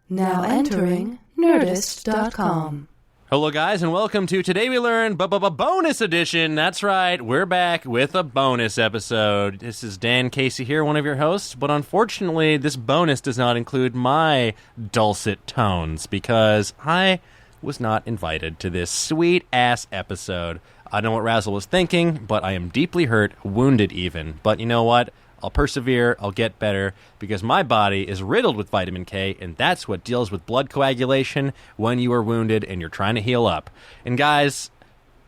Now entering Nerdist.com. Hello, guys, and welcome to Today We Learn Bonus Edition. That's right, we're back with a bonus episode. This is Dan Casey here, one of your hosts, but unfortunately, this bonus does not include my dulcet tones because I was not invited to this sweet-ass episode. I don't know what Razzle was thinking, but I am deeply hurt, wounded even. But you know what? I'll persevere, I'll get better, because my body is riddled with vitamin K, and that's what deals with blood coagulation when you are wounded and you're trying to heal up. And guys,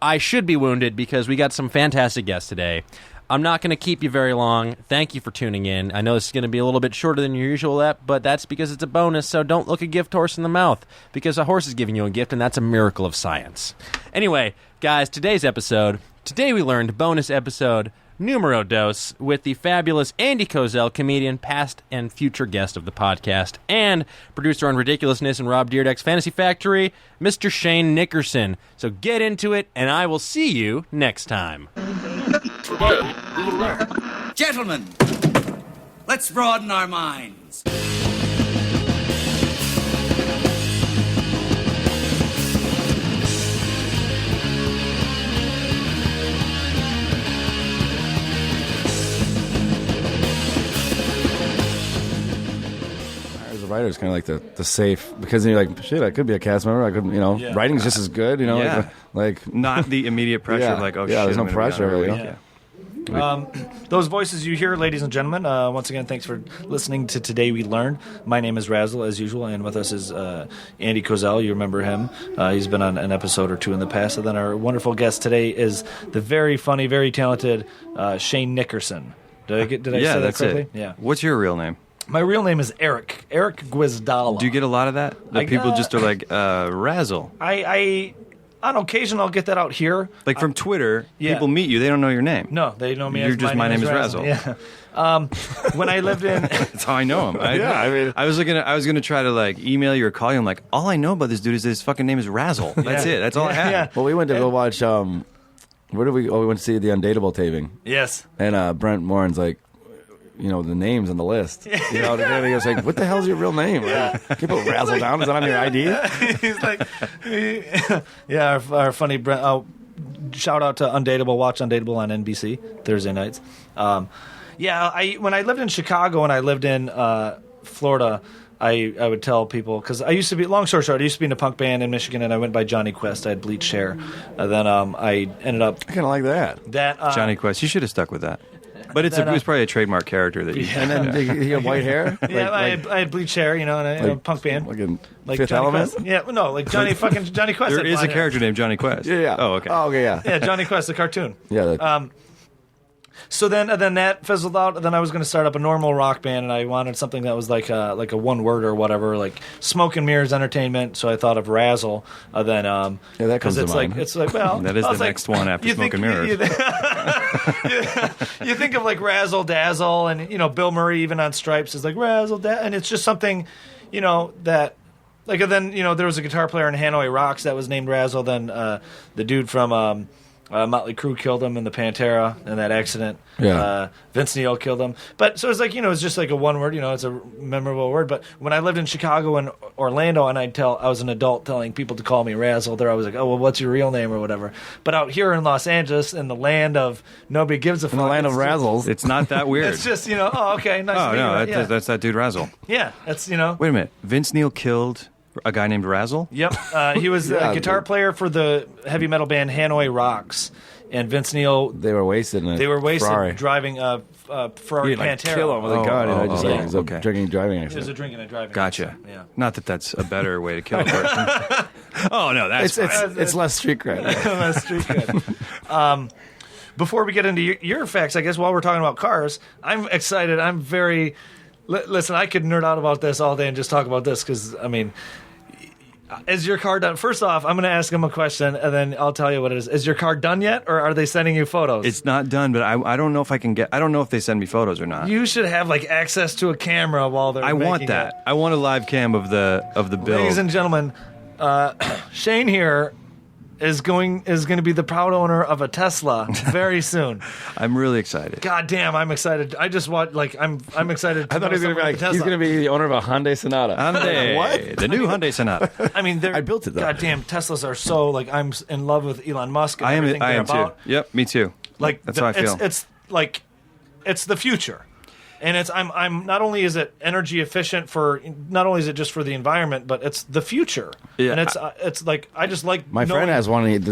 I should be wounded because we got some fantastic guests today. I'm not going to keep you very long. Thank you for tuning in. I know this is going to be a little bit shorter than your usual ep, but that's because it's a bonus, so don't look a gift horse in the mouth, because a horse is giving you a gift, and that's a miracle of science. Anyway, guys, today's episode, Today We Learned bonus episode, numero dos, with the fabulous Andy Kozel, comedian, past and future guest of the podcast, and producer on Ridiculousness and Rob Dyrdek's Fantasy Factory, Mr. Shane Nickerson. So get into it, and I will see you next time. Today we learn. Gentlemen, let's broaden our minds. Writer is kind of like the safe, because then you're like, shit, I could be a cast member. I could, writing's just as good, like not the immediate pressure of like, oh shit, there's no I'm pressure, really. Those voices you hear, ladies and gentlemen, once again, thanks for listening to Today We Learn. My name is Razzle, as usual, and with us is Andy Kozel. You remember him. He's been on an episode or two in the past. And then our wonderful guest today is the very funny, very talented Shane Nickerson. Did I say that correctly? It. Yeah. What's your real name? My real name is Eric Guizdala. Do you get a lot of that? People just are like, Razzle. I on occasion, I'll get that out here. Like from Twitter, people meet you, they don't know your name. No, they know me You're as just, my name is Razzle. Yeah. When I lived in... That's how I know him. I was gonna try to like email you or call you. I'm like, all I know about this dude is his fucking name is Razzle. That's it. That's all I have. Yeah. Well, we went to go watch, where did we... Oh, we went to see the Undateable taping. Yes. And Brent Morin's like, the names on the list. And he was like, what the hell's your real name? Can you put Razzle down? Is that on your ID? He's like, our funny Brent. Shout out to Undateable. Watch Undateable on NBC Thursday nights. When I lived in Chicago and I lived in Florida, I would tell people, because I used to be, long story short, I used to be in a punk band in Michigan, and I went by Johnny Quest. I had bleached hair. And then I ended up... I kind of like that. Johnny Quest. You should have stuck with that. But it was probably a trademark character that you... And then he had white hair? I had bleached hair, in a punk band. Like Fifth Element? Quest. Yeah, no, like Johnny Quest. There is a character named Johnny Quest. Yeah. Oh, okay. Oh, okay, yeah. Yeah, Johnny Quest, the cartoon. Yeah. So then that fizzled out. And then I was going to start up a normal rock band, and I wanted something that was like a one word or whatever, like Smoke and Mirrors Entertainment. So I thought of Razzle. That comes to mind. It's like, well, that is the next one after Smoke and Mirrors. You think of like Razzle Dazzle, and Bill Murray even on Stripes is like Razzle Dazzle, and it's just something, that. Like, and then there was a guitar player in Hanoi Rocks that was named Razzle. Then the dude from Motley Crue killed him in the Pantera in that accident. Yeah. Vince Neil killed him. But so it's like, it's just like a one word, it's a memorable word. But when I lived in Chicago and Orlando, and I was an adult telling people to call me Razzle, they're always like, oh, well, what's your real name or whatever. But out here in Los Angeles, in the land of nobody gives a fuck. In the land of Razzles. It's not that weird. It's just, oh, okay, nice to meet you. That's that dude Razzle. Yeah, that's, Wait a minute. Vince Neil killed a guy named Razzle? Yep. He was a guitar player for the heavy metal band Hanoi Rocks. And Vince Neil... They were wasted in a Ferrari. Driving a Ferrari Pantera. Kill him with a gun. It was a drinking and driving accident. It was a drinking and driving Gotcha. accident. Yeah. Not that that's a better way to kill a person. Oh, no, that's it's less street cred. Less street cred. Before we get into your facts, I guess while we're talking about cars, I'm excited. I'm very... Listen, I could nerd out about this all day and just talk about this because, is your car done? First off, I'm going to ask him a question, and then I'll tell you what it is. Is your car done yet, or are they sending you photos? It's not done, but I don't know if I can get... I don't know if they send me photos or not. You should have, access to a camera while they're making want that. It. I want a live cam of the build. Ladies and gentlemen, Shane here is going to be the proud owner of a Tesla very soon. I'm really excited. God damn, I'm excited. I just want I'm excited. I thought he was going to be like, he's going to be the owner of a Hyundai Sonata. Hyundai, What? The new Hyundai Sonata. I mean, I built it, though. Goddamn, Teslas are so like I'm in love with Elon Musk. And I everything am they're about. too. Yep, me too. Like that's how I feel. It's like it's the future. And I'm not only is it energy efficient not only is it just for the environment, but it's the future. Yeah, and it's like I just like My friend has one. Like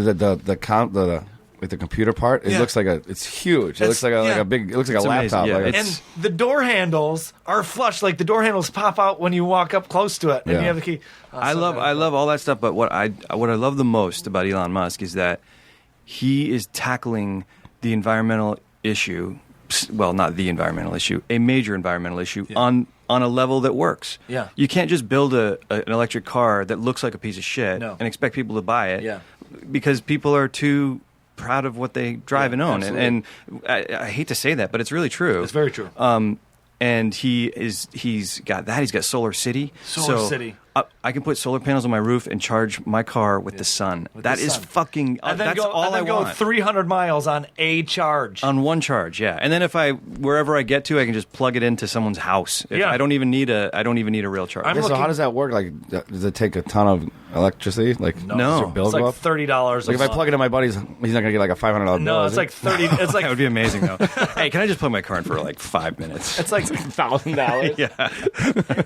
the computer part, it looks like it's huge. It looks like a big. It looks like a amazing. laptop. Yeah, like and the door handles are flush. Like the door handles pop out when you walk up close to it, and you have the key. I love all that stuff. But what I love the most about Elon Musk is that he is tackling the environmental issue. Well, not the environmental issue, a major environmental issue on a level that works. Yeah. You can't just build an electric car that looks like a piece of shit and expect people to buy it. Yeah. Because people are too proud of what they drive and own. Absolutely. And I hate to say that, but it's really true. It's very true. And he's got that. He's got Solar City. Solar City. I can put solar panels on my roof and charge my car with the sun. That is fucking. And then that's go, all and then I go want. 300 miles on a charge. On one charge, yeah. And then wherever I get to, I can just plug it into someone's house. I don't even need a real charge. I'm so how does that work? Like, does it take a ton of electricity? Like, No. does your bill It's go like up? $30. Like if I plug it in my buddy's, he's not gonna get like a $500 bill. No, is it's he? like 30. It's like that would be amazing, though. Hey, can I just plug my car in for like 5 minutes? it's like $1,000. Yeah.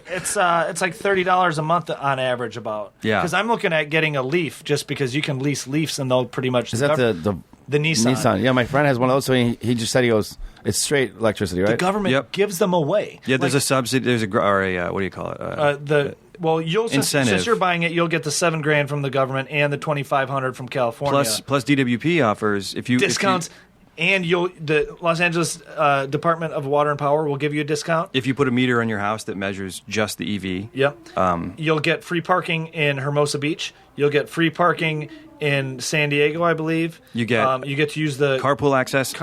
it's like $30 a month on average. About because I'm looking at getting a Leaf just because you can lease Leafs and they'll pretty much Is that the Nissan? Yeah, my friend has one of those. So he just said it's straight electricity, right? The government gives them away. Yeah, there's a subsidy. There's what do you call it? Since you're buying it, you'll get the $7,000 from the government and the $2,500 from California. Plus DWP offers discounts. And the Los Angeles Department of Water and Power will give you a discount. If you put a meter on your house that measures just the EV. Yep. You'll get free parking in Hermosa Beach. You'll get free parking in San Diego, I believe. You get to use the carpool access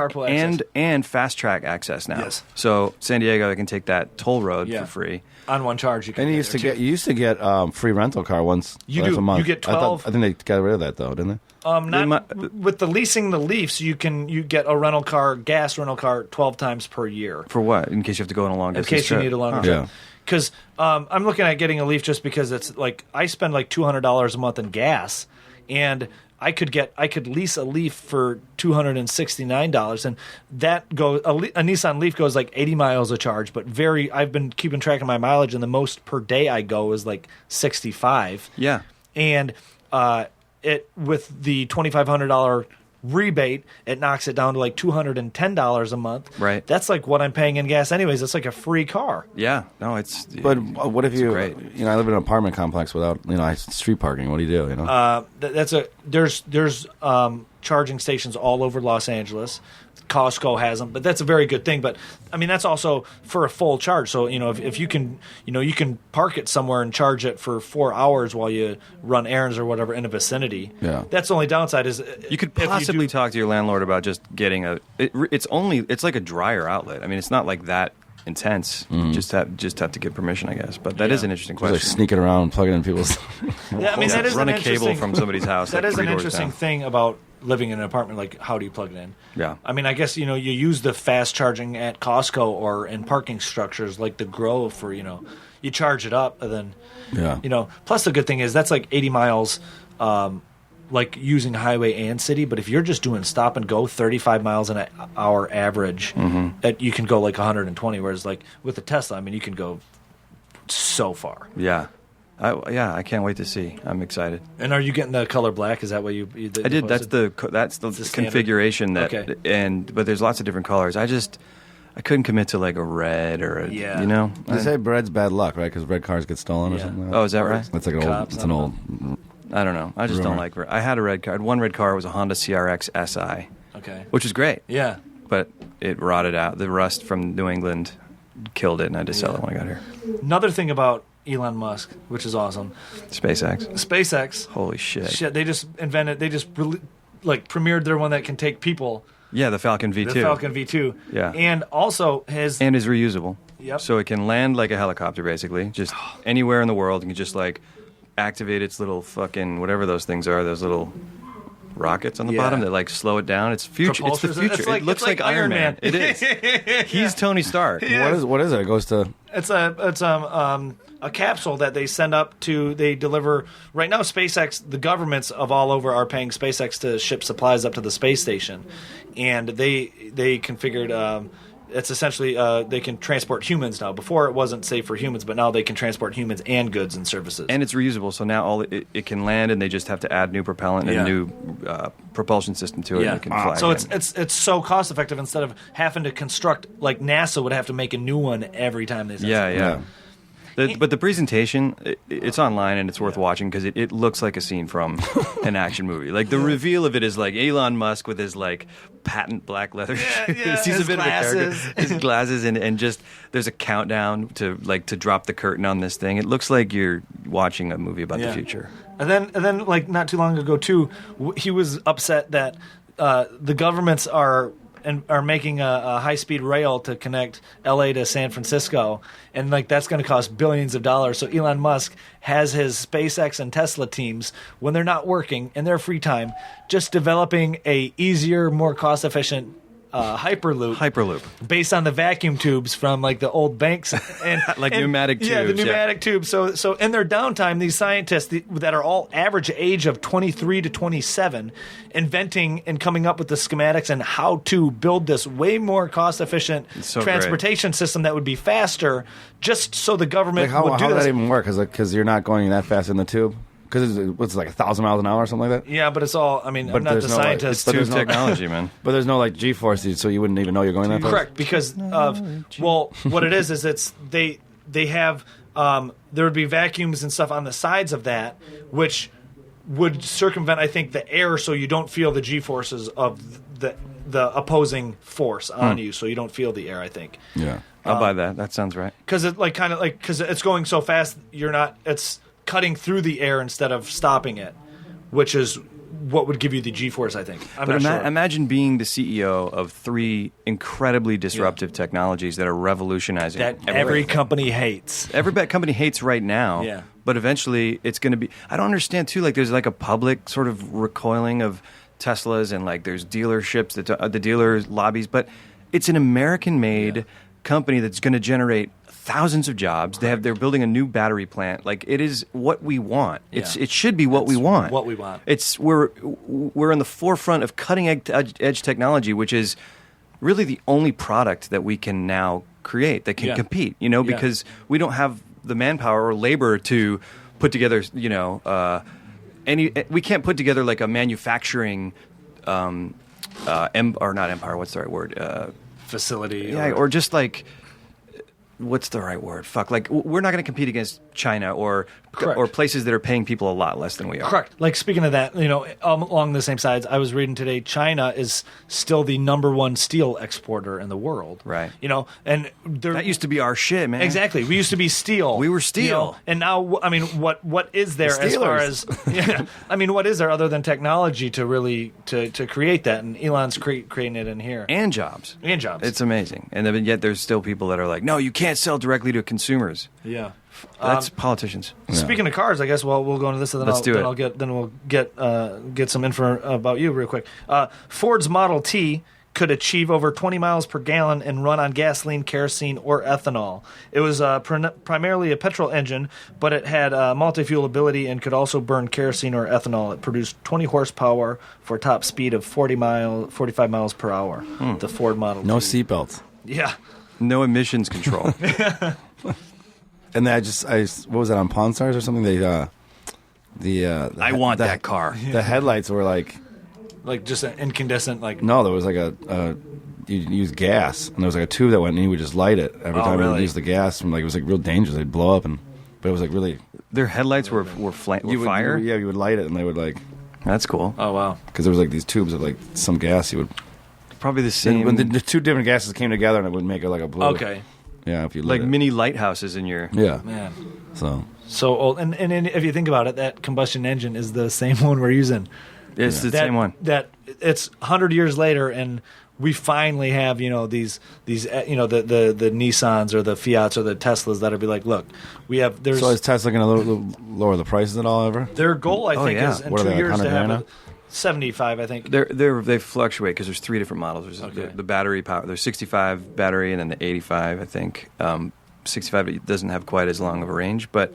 and fast track access now. Yes. So San Diego, I can take that toll road for free. On one charge, you can. And you used to get free rental car once. A month. You get 12. I think they got rid of that though, didn't they? With the leasing the Leafs, you get a rental car, gas rental car, 12 times per year. For what? In case you have to go on a long distance In case trip. you need a longer trip. Because I'm looking at getting a Leaf just because it's like I spend like $200 a month in gas, and I could lease a Leaf for $269, and that goes a Nissan Leaf goes like 80 miles a charge, but I've been keeping track of my mileage, and the most per day I go is like 65. Yeah, and it with the $2,500 rebate, it knocks it down to like $210 a month. Right. That's like what I'm paying in gas anyways. It's like a free car. Yeah. No, it's. But what if great. I live in an apartment complex without street parking. What do you do? There's charging stations all over Los Angeles. Costco has them, but that's a very good thing. But I mean, that's also for a full charge. So if you can, you can park it somewhere and charge it for 4 hours while you run errands or whatever in a vicinity. Yeah, that's the only downside is you could possibly talk to your landlord about just getting it's like a dryer outlet. I mean, it's not like that intense. You just have to get permission, I guess. But that is an interesting question. Like sneaking around and plugging in people's. Yeah, I mean, that is run an a cable from somebody's house. That like is an 3 doors interesting down. thing about living in an apartment. Like, how do you plug it in? Yeah. I mean, I guess you use the fast charging at Costco or in parking structures like the Grove for you charge it up and then Plus, the good thing is that's like 80 miles. Like using highway and city, but if you're just doing stop and go 35 miles an hour average, you can go like 120. Whereas like with the Tesla, I mean, you can go so far. Yeah. I can't wait to see. I'm excited. And are you getting the color black? Is that what you I did. That's the configuration that. Okay. But there's lots of different colors. I couldn't commit to like a red or a They say red's bad luck, right? Because red cars get stolen or something. Like that. Oh, is that right? That's like an old. It's an old. I don't know. I just don't like. I had a red car. I had one red car. It was a Honda CRX SI. Okay. Which was great. Yeah. But it rotted out. The rust from New England killed it, and I had to sell it when I got here. Another thing about Elon Musk, which is awesome. SpaceX. Holy shit. They just invented. They just premiered their one that can take people. Yeah, the Falcon V2. The Falcon V2. Yeah. And also is reusable. Yep. So it can land like a helicopter, basically, just anywhere in the world. You can just like activate its little fucking whatever those things are. Those little rockets on the Yeah. bottom that like slow it down. It's future. It's the Propulsors. future. It's like- it looks it's like Iron Iron Man. It is. He's Tony Stark. What is it? It goes to It's a capsule that they send up to. They deliver right now. SpaceX, the governments of all over are paying SpaceX to ship supplies up to the space station, and they configured. It's essentially they can transport humans now. Before it wasn't safe for humans, but now they can transport humans and goods and services. And it's reusable, so now it can land, and they just have to add new propellant and Yeah. a new propulsion system to it. And it can fly So again. it's so cost effective instead of having to construct like NASA would have to make a new one every time they send Yeah, something. yeah. But the presentation, it's online and it's worth watching because it looks like a scene from an action movie. Like the reveal of it is like Elon Musk with his like patent black leather shoes. yeah, He's his a bit glasses. of a character. His glasses and just there's a countdown to drop the curtain on this thing. It looks like you're watching a movie about the future. And then like not too long ago too, he was upset that the governments are making a high-speed rail to connect L.A. to San Francisco, and like that's going to cost billions of dollars. So Elon Musk has his SpaceX and Tesla teams, when they're not working in their free time, just developing a easier, more cost-efficient Hyperloop based on the vacuum tubes from like the old banks and Like pneumatic Yeah, the tubes, yeah. pneumatic tubes. So in their downtime, these scientists that are all average age of 23 to 27, inventing and coming up with the schematics and how to build this way more cost efficient so transportation system that would be faster, just so the government like would how do does this. that even work? Because you're not going that fast in the tube. Because it's like 1,000 miles an hour or something like that. Yeah, but it's all. I mean, But I'm not there's the no, like, scientist. but Tube there's no technology, man. But there's no like G-force, so you wouldn't even know you're going that fast. Correct, because of what it is it's they have there would be vacuums and stuff on the sides of that, which would circumvent, I think, the air, so you don't feel the G-forces of the opposing force on you, so you don't feel the air. I think. Yeah. I'll buy that. That sounds right. Because it because it's going so fast, it's cutting through the air instead of stopping it, which is what would give you the G-force, I think. I'm But not sure. imagine being the CEO of 3 incredibly disruptive technologies that are revolutionizing that every everything. company hates. Every company hates right now. Yeah. But eventually it's going to be. I don't understand too. Like there's like a public sort of recoiling of Teslas, and like there's dealerships, the dealer lobbies. But it's an American-made company that's going to generate thousands of jobs. They're building a new battery plant. Like it is what we want. It should be what we want. what we want. We're in the forefront of cutting edge technology, which is really the only product that we can now create that can compete. Because we don't have the manpower or labor to put together. We can't put together like a manufacturing, or not empire. What's the right word? Facility. Yeah, or just like. What's the right word? Like we're not going to compete against China or places that are paying people a lot less than we are. Correct. Like speaking of that, along the same sides, I was reading today, China is still the #1 steel exporter in the world. Right. And That used to be our shit, man. exactly. We used to be steel. We were steel. And now, I mean, what is there as far as? Yeah, I mean, what is there other than technology to really to create that? And Elon's creating it in here. And jobs. It's amazing. And then, yet there's still people that are like, no, you can't sell directly to consumers. Yeah. That's politicians. Speaking of cars, I guess we'll go into this, and then we'll get some info about you real quick. Ford's Model T could achieve over 20 miles per gallon and run on gasoline, kerosene, or ethanol. It was primarily a petrol engine, but it had multi-fuel ability and could also burn kerosene or ethanol. It produced 20 horsepower for a top speed of 45 miles per hour. The Ford Model No T. seatbelts. Yeah. No emissions control. And then what was that on Pawn Stars or something? I want that car. The headlights were like just an incandescent, no, there was like you use gas, and there was like a tube that went, and you would just light it every time you use the gas. And it was like real dangerous. They'd blow up, but it was like really. Their headlights were fire. You would light it, and they would like. That's cool. Oh wow! Because there was like these tubes of like some gas you would. Probably the same. When the two different gases came together, and it would make it like a blue. Okay. Yeah, if you lit like it. mini lighthouses in your. Yeah. Man. So old, and if you think about it, that combustion engine is the same one we're using. It's the same one. That it's 100 years later, and we finally have these the Nissans or the Fiats or the Teslas that'll be like, look, we have there's. is Tesla going to lower the prices at all ever? Their goal, I think, is in What are 2 they, like years to 100 have grand 75, I think. They fluctuate because there's 3 different models. There's the battery power. There's 65 battery and then the 85, I think. 65 doesn't have quite as long of a range, but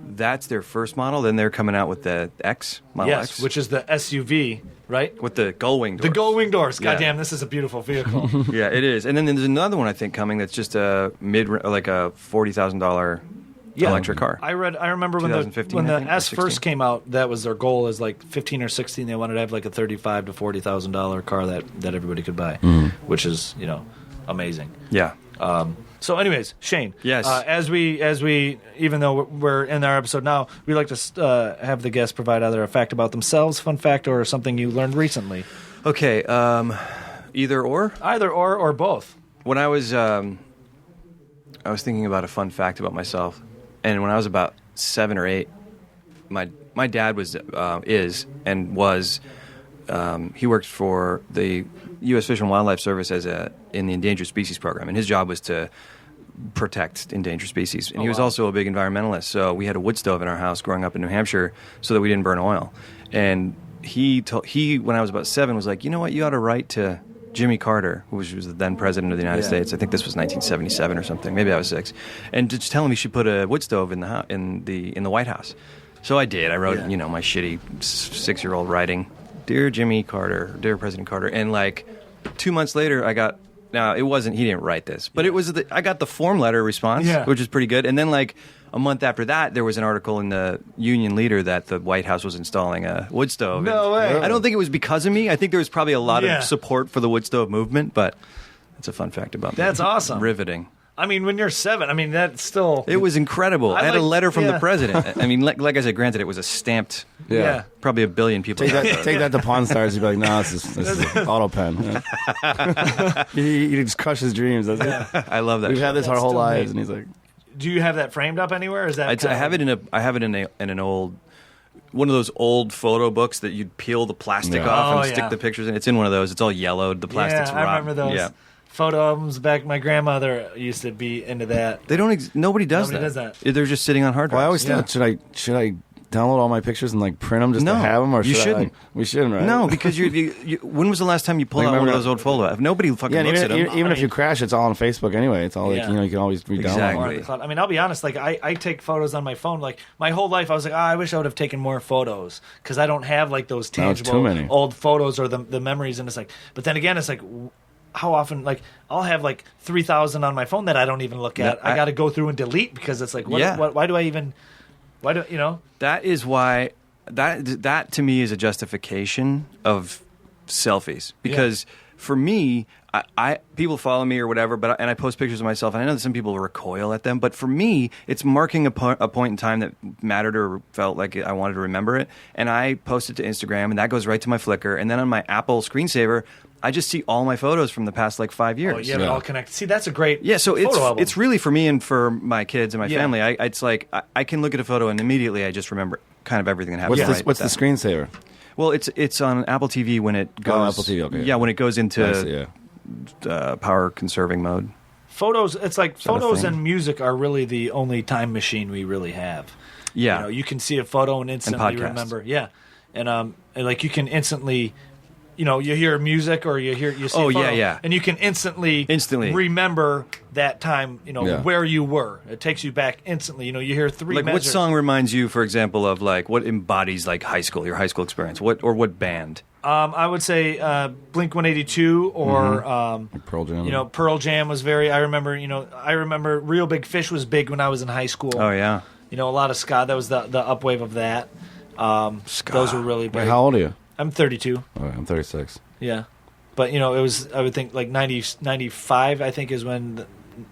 that's their first model. Then they're coming out with the X, Model X. Which is the SUV, right? With the gull wing doors. The gull wing doors. Yeah. Goddamn, this is a beautiful vehicle. Yeah, it is. And then there's another one I think coming that's just a $40,000 electric car. I remember when the S first came out, that was their goal is like 15 or 16. They wanted to have like a $35,000 to $40,000 car that everybody could buy, which is amazing. Yeah. So, anyways, Shane. Yes. As we, even though we're in our episode now, we like to have the guests provide either a fact about themselves, fun fact, or something you learned recently. Okay. Either or. Either or both. When I was thinking about a fun fact about myself, and when I was about 7 or 8, my dad was he worked for the U.S. Fish and Wildlife Service in the Endangered Species Program, and his job was to protect endangered species. And he was also a big environmentalist, so we had a wood stove in our house growing up in New Hampshire so that we didn't burn oil. And he when I was about 7, was like, you know what, you ought to write to Jimmy Carter, who was the then president of the United States. I think this was 1977 or something. Maybe I was 6, and just tell him he should put a wood stove in the White House. So I did. I wrote, my shitty 6-year-old writing, "Dear Jimmy Carter, dear President Carter," and like 2 months later, I got. Now it wasn't. He didn't write this, but it was. I got the form letter response, which is pretty good. And then like a month after that, there was an article in the Union Leader that the White House was installing a wood stove. No way. I don't think it was because of me. I think there was probably a lot of support for the wood stove movement, but that's a fun fact about me. That's awesome. Riveting. I mean, when you're 7, I mean, that's still... It was incredible. I had a letter from the president. I mean, like I said, granted, it was a stamped... Yeah. Probably a billion people. Take that to Pawn Stars. You'd be like, no, this is auto pen. He just crush his dreams. That's it. I love that. We've had this our whole lives, and he's like... Do you have that framed up anywhere? Or is that I have it in an old... One of those old photo books that you'd peel the plastic off and stick the pictures in. It's in one of those. It's all yellowed. The plastic's rotten. I remember those. Yeah. Photo albums back. My grandmother used to be into that. They don't. Nobody does that. They're just sitting on hard drives. Well, I always thought, should I download all my pictures and like print them just to have them, or you shouldn't? We shouldn't, right? No, because when was the last time you pulled out one of those old photos? Nobody fucking looks at them. Even if you crash, it's all on Facebook anyway. It's all like, you can always re-download. Exactly. I mean, I'll be honest. Like I take photos on my phone. Like my whole life, I was like, I wish I would have taken more photos because I don't have like those tangible old photos or the memories. And it's like, but then again, it's like. How often, like, I'll have like 3,000 on my phone that I don't even look at. I got to go through and delete because it's like, why do I even, That is why, that to me is a justification of selfies. Because for me, I people follow me or whatever, and I post pictures of myself, and I know that some people recoil at them, but for me, it's marking a point in time that mattered or felt like I wanted to remember it, and I post it to Instagram, and that goes right to my Flickr, and then on my Apple screensaver, I just see all my photos from the past like 5 years. Oh, yeah, they're all connected. See, that's a great so photo album. It's really for me and for my kids and my family. It's like I can look at a photo and immediately I just remember kind of everything that happened. What's the screensaver? Well, it's on Apple TV when it goes. Oh, Apple TV, okay. Yeah, when it goes into power conserving mode. Photos. It's like photos and music are really the only time machine we really have. Yeah, you can see a photo and instantly remember. Yeah, and like you can instantly. You hear music or you see a photo, and you can instantly remember that time, where you were. It takes you back instantly. You hear three like measures. What song reminds you, for example, of like what embodies like high school, your high school experience? What band? I would say Blink 182 or Pearl Jam. Pearl Jam was very. I remember Real Big Fish was big when I was in high school. Oh yeah. A lot of ska. That was the upwave of that. Ska. Those were really big. Wait, how old are you? I'm 32. Oh, I'm 36. Yeah. But, it was, I would think, like 95, I think, is when,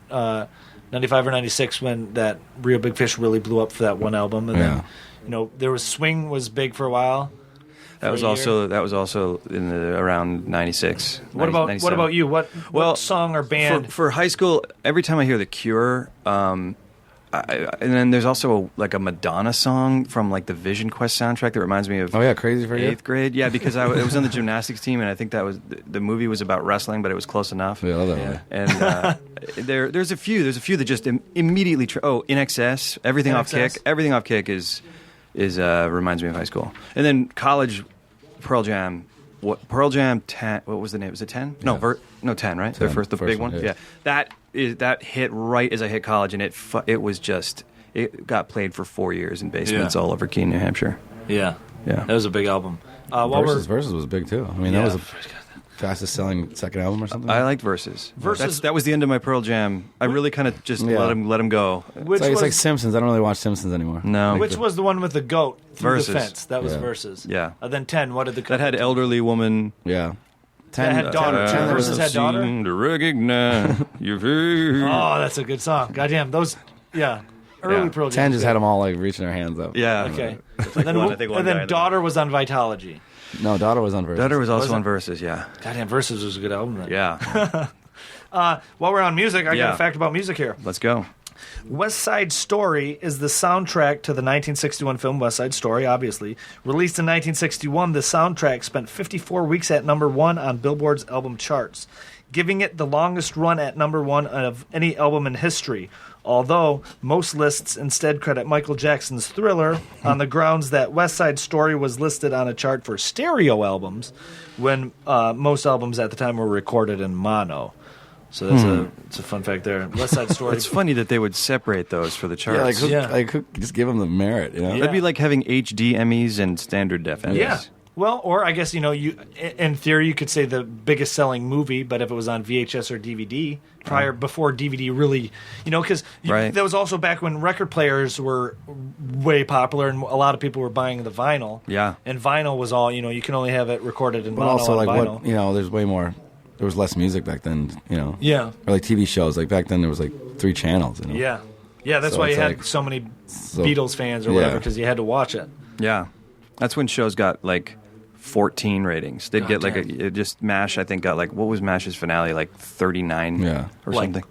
95 or 96, when that Real Big Fish really blew up for that one album. And then, there was Swing was big for a while. That was also in around 96. What about you? What song or band? For high school, every time I hear The Cure, and then there's also a Madonna song from like the Vision Quest soundtrack that reminds me of Crazy for You? 8th grade. Yeah, because it was on the gymnastics team, and I think that was the movie was about wrestling, but it was close enough. Yeah, I love that one. And there's a few that just immediately In Excess, Everything Off Kick is reminds me of high school, and then college. Pearl Jam. Pearl Jam 10. What was the name? Was it 10? Yeah. No, 10. Right, 10, their first first big one. one, yeah. That hit right as I hit college, and it got played for 4 years in basements all over Keene, New Hampshire. Yeah. Yeah. That was a big album. Versus was big too. I mean, that was the fastest selling second album or something. I liked Versus. Versus- That was the end of my Pearl Jam. I really kind of just let him go. It's like Simpsons. I don't really watch Simpsons anymore. No. Which was the one with the goat through Versus. the fence? That was Yeah. Versus. Yeah. Then 10. What did the That had elderly woman. Yeah. That had daughter. 10 there was Versus had daughter. Seem to recognize your face. Oh, that's a good song. Goddamn, those. Yeah. Early Yeah. Pearl Jam. 10 just had them all like reaching their hands up. Yeah. Okay. one- and I think one guy then in Daughter was on Vitology. No, Daughter was on Versus. Daughter was also Was it? on Versus. Yeah. Goddamn, Versus was a good album then. Yeah. While we're on music, I got Yeah. a fact about music here. Let's go. West Side Story is the soundtrack to the 1961 film West Side Story, obviously. Released in 1961, the soundtrack spent 54 weeks at number 1 on Billboard's album charts, giving it the longest run at number 1 of any album in history. Although most lists instead credit Michael Jackson's Thriller on the grounds that West Side Story was listed on a chart for stereo albums when most albums at the time were recorded in mono. So that's a fun fact there. West Side Story. It's funny that they would separate those for the charts. Yeah, just give them the merit, you know? That'd be like having HD Emmys and standard def Emmys. Yeah. Well, or I guess, you in theory, you could say the biggest selling movie, but if it was on VHS or DVD, before DVD really, because Right. that was also back when record players were way popular and a lot of people were buying the vinyl. Yeah. And vinyl was all, you can only have it recorded in But mono also, on like, vinyl. there's way more. There was less music back then, Yeah. Or like TV shows. Like back then, there was like 3 channels, Yeah. Yeah, that's So why you it's had like- so many Beatles fans or yeah. whatever, because you had to watch it. Yeah. That's when shows got like 14 ratings. They'd get like MASH, I think, got like, what was MASH's finale? Like 39 Yeah. or Like- something.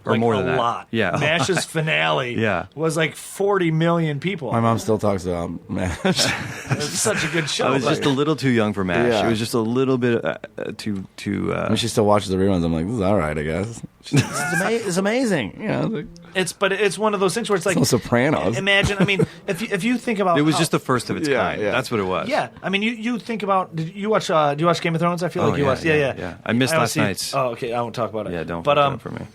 Or Like more a than that. lot. Yeah. MASH's finale Yeah. was like 40 million people. My mom still talks about MASH. It's such a good show. I was just a little too young for MASH. Yeah. It was just a little bit too. I mean, she still watches the reruns. I'm like, this is all right, I guess. It's amazing. It's one of those things where it's like no Sopranos. Imagine, if you think about It was how- just the first of its kind. yeah. That's what it was. yeah. I mean, you think about. Did you watch? Do you watch Game of Thrones? I feel Oh, like you yeah, watched. yeah, Yeah. yeah. I missed don't last see- night's. Oh, okay. I won't talk about it. Yeah, don't But fuck it up for me.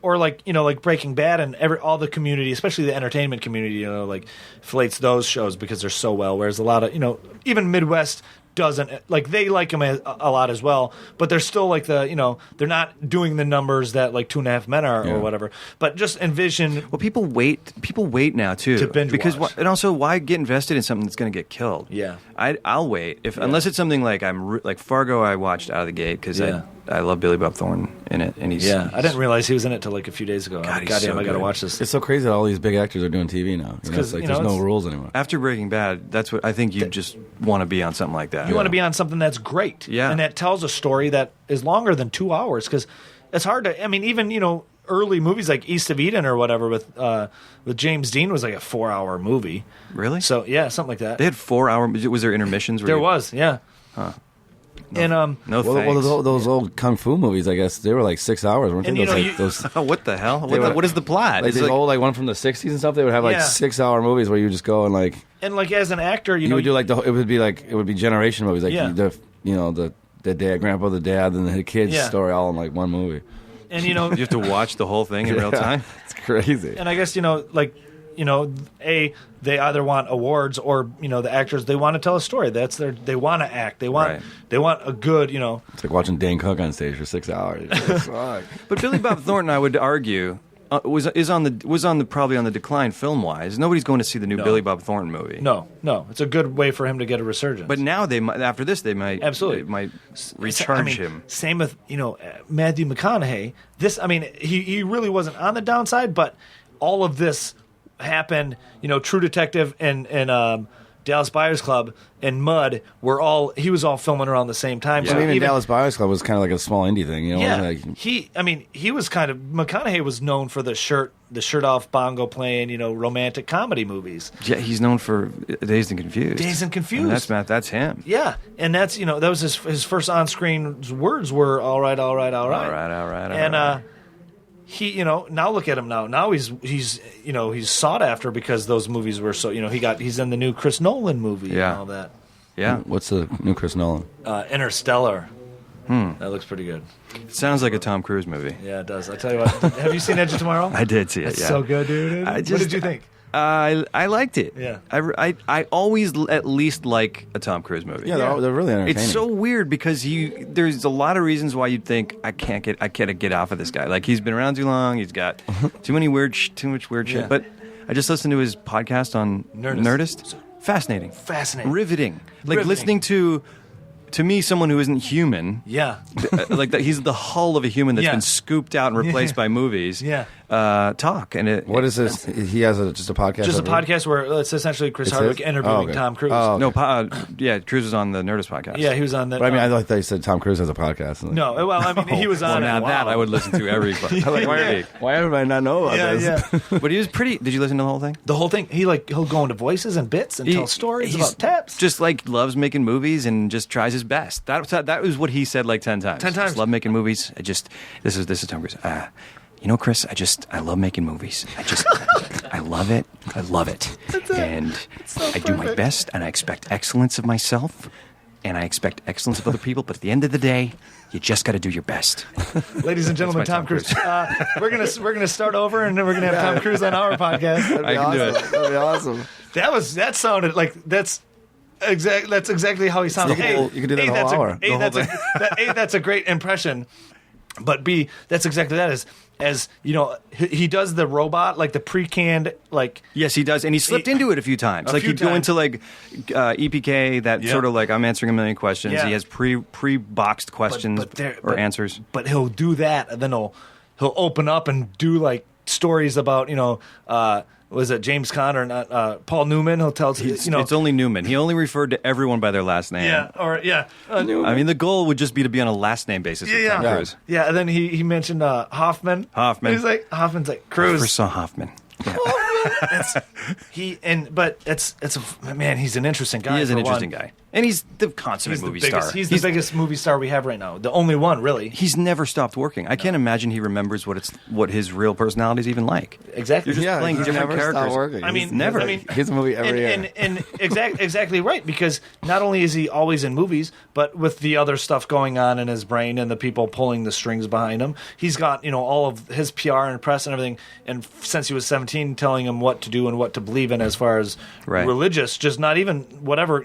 or like like Breaking Bad and all the community, especially the entertainment community, flates those shows because they're so well. Whereas a lot of even Midwest doesn't they like them a lot as well, but they're still like they're not doing the numbers that like 2.5 Men are or whatever. But just envision. Well, people wait now too To binge because watch. and also why get invested in something that's going to get killed? Yeah. I'll wait unless it's something like like Fargo. I watched out of the gate because Yeah. I love Billy Bob Thornton in it, and he's I didn't realize he was in it till like a few days ago. God, he's Goddamn, so I got to good. watch this. It's so crazy that all these big actors are doing TV now. It's 'cause, like you know, there's no it's- rules anymore. After Breaking Bad, that's what I think you just want to be on something like that. You want to be on something that's great, Yeah. and that tells a story that is longer than 2 hours. Because it's hard to. I mean, even early movies like East of Eden or whatever with James Dean was like a 4-hour movie. Really? So yeah, something like that. They had 4 hour. Was there intermissions? There was, yeah. And No Well, thanks. those old kung fu movies, I guess they were like 6 hours, weren't they? And, you Those, know, like, you- those What the hell? were- What is the plot? like It's these like- old like one from the 60s and stuff. They would have like Yeah. 6-hour movies where you just go and like like as an actor, you would do like it would be generation movies like Yeah. the dad, grandpa, the dad, and the kid's Yeah. story all in like one movie. and you have to watch the whole thing in real time. It's crazy. and I guess they either want awards or the actors they want to tell a story. They want to act. They want a good It's like watching Dane Cook on stage for 6 hours. It's like, fuck. But Billy Bob Thornton, I would argue, was probably on the decline film wise. Nobody's going to see the new Billy Bob Thornton movie. No, it's a good way for him to get a resurgence. But now after this they might Absolutely. they might recharge him. Same with Matthew McConaughey. He really wasn't on the downside, but all of this happened. True Detective and Dallas Buyers Club and Mud he was all filming around the same time. I mean, Dallas Buyers Club was kind of like a small indie thing, Yeah, Like, he was kind of McConaughey was known for the shirt off bongo playing, romantic comedy movies. Yeah, he's known for Dazed and Confused. Dazed and Confused. And that's him. Yeah, and that's that was his first on screen words were all right. And he now look at him now. Now he's sought after because those movies were so he's in the new Chris Nolan movie Yeah. and all that. Yeah. What's the new Chris Nolan? Interstellar. That looks pretty good. It sounds like a Tom Cruise movie. Yeah, it does. I tell you what. Have you seen Edge of Tomorrow? I did see it. It's yeah. so good, dude. What did you think? I liked it. Yeah. I always at least like a Tom Cruise movie. Yeah, they're really entertaining. It's so weird because there's a lot of reasons why you'd think I can't get off of this guy. Like he's been around too long. He's got too much weird shit. But I just listened to his podcast on Nerdist. Fascinating. Riveting. Like listening to me, someone who isn't human. Yeah. Like that, he's the hull of a human that's Yeah. been scooped out and replaced by movies. Yeah. Talk and What is this? He has just a podcast. Just a podcast where it's essentially Chris Hardwick interviewing Tom Cruise. Oh, okay. No, Cruise was on the Nerdist podcast. Yeah, he was on that. But I mean, I thought you said Tom Cruise has a podcast. No, well, I mean, he was Well, on now it. that I would listen to every week. Why would I not know about this? But he was pretty. Did you listen to the whole thing? The whole thing. He'll go into voices and bits and tell stories he's about taps. Just like loves making movies and just tries his best. That was what he said like 10 times. 10 times. Just love making movies. This is Tom Cruise. You know, Chris, I love making movies. I love it. I love it. And I do my best, and I expect excellence of myself, and I expect excellence of other people. But at the end of the day, you just got to do your best. Ladies and gentlemen, That's my Tom Cruise. We're gonna start over, and then we're gonna have Tom Cruise on our podcast. I can do it. That'd be awesome. That sounded like that's exactly how he sounded. You can do that the whole hour. That's a great impression. But B, that's exactly that. As you know, he does the robot, like the pre-canned, like Yes, he does, and he slipped into it a few times. Like he'd go into like EPK, that sort of like I'm answering a million questions. Yeah. He has pre-boxed questions or answers. But he'll do that, and then he'll open up and do like stories about was it James Caan or not? Paul Newman. He'll tell It's only Newman. He only referred to everyone by their last name. I mean, the goal would just be to be on a last name basis with Tom Cruise. Yeah, and then he mentioned Hoffman. Hoffman. He's like Hoffman's like Cruise. First saw Hoffman. Yeah. Man, he's an interesting guy. He is an for interesting one. guy. And he's the consummate movie star. He's the biggest movie star we have right now. The only one, really. He's never stopped working. I can't imagine he remembers what his real personality is even like. Exactly. You're just playing he's different never stopped characters. working. I mean, never. He's a movie every year. And exactly right, because not only is he always in movies, but with the other stuff going on in his brain and the people pulling the strings behind him, he's got all of his PR and press and everything. And since he was 17, telling him what to do and what to believe in as far as religious, just not even whatever.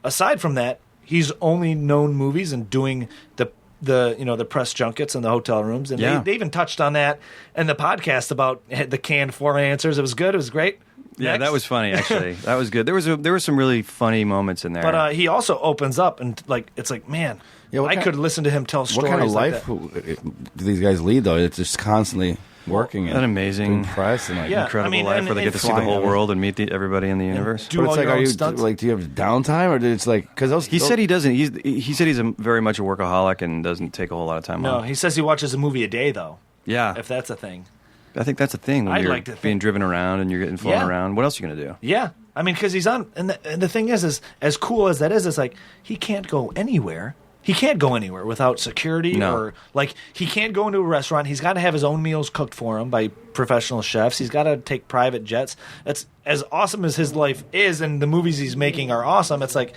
Aside from that, he's only known movies and doing the press junkets and the hotel rooms, and they even touched on that in the podcast about the canned form answers. It was good. It was great. Yeah, Next. that was funny. Actually, that was good. There were some really funny moments in there. But he also opens up and it's like, man, I could listen to him tell stories. What kind of like life that. do these guys lead, though? It's just constantly working. An amazing press and incredible life where they get to see the whole world and meet everybody in the universe. But it's like, do you have downtime, or it's like because he said he doesn't. He said he's very much a workaholic and doesn't take a whole lot of time off. No, he says he watches a movie a day though. Yeah, if that's a thing. I think that's a thing when you're being driven around and you're getting flown around. What else are you gonna do? Yeah, I mean, because he's on, and the thing is as cool as that is, it's like he can't go anywhere. He can't go anywhere without security or like he can't go into a restaurant. He's got to have his own meals cooked for him by professional chefs. He's got to take private jets. That's as awesome as his life is, and the movies he's making are awesome. It's like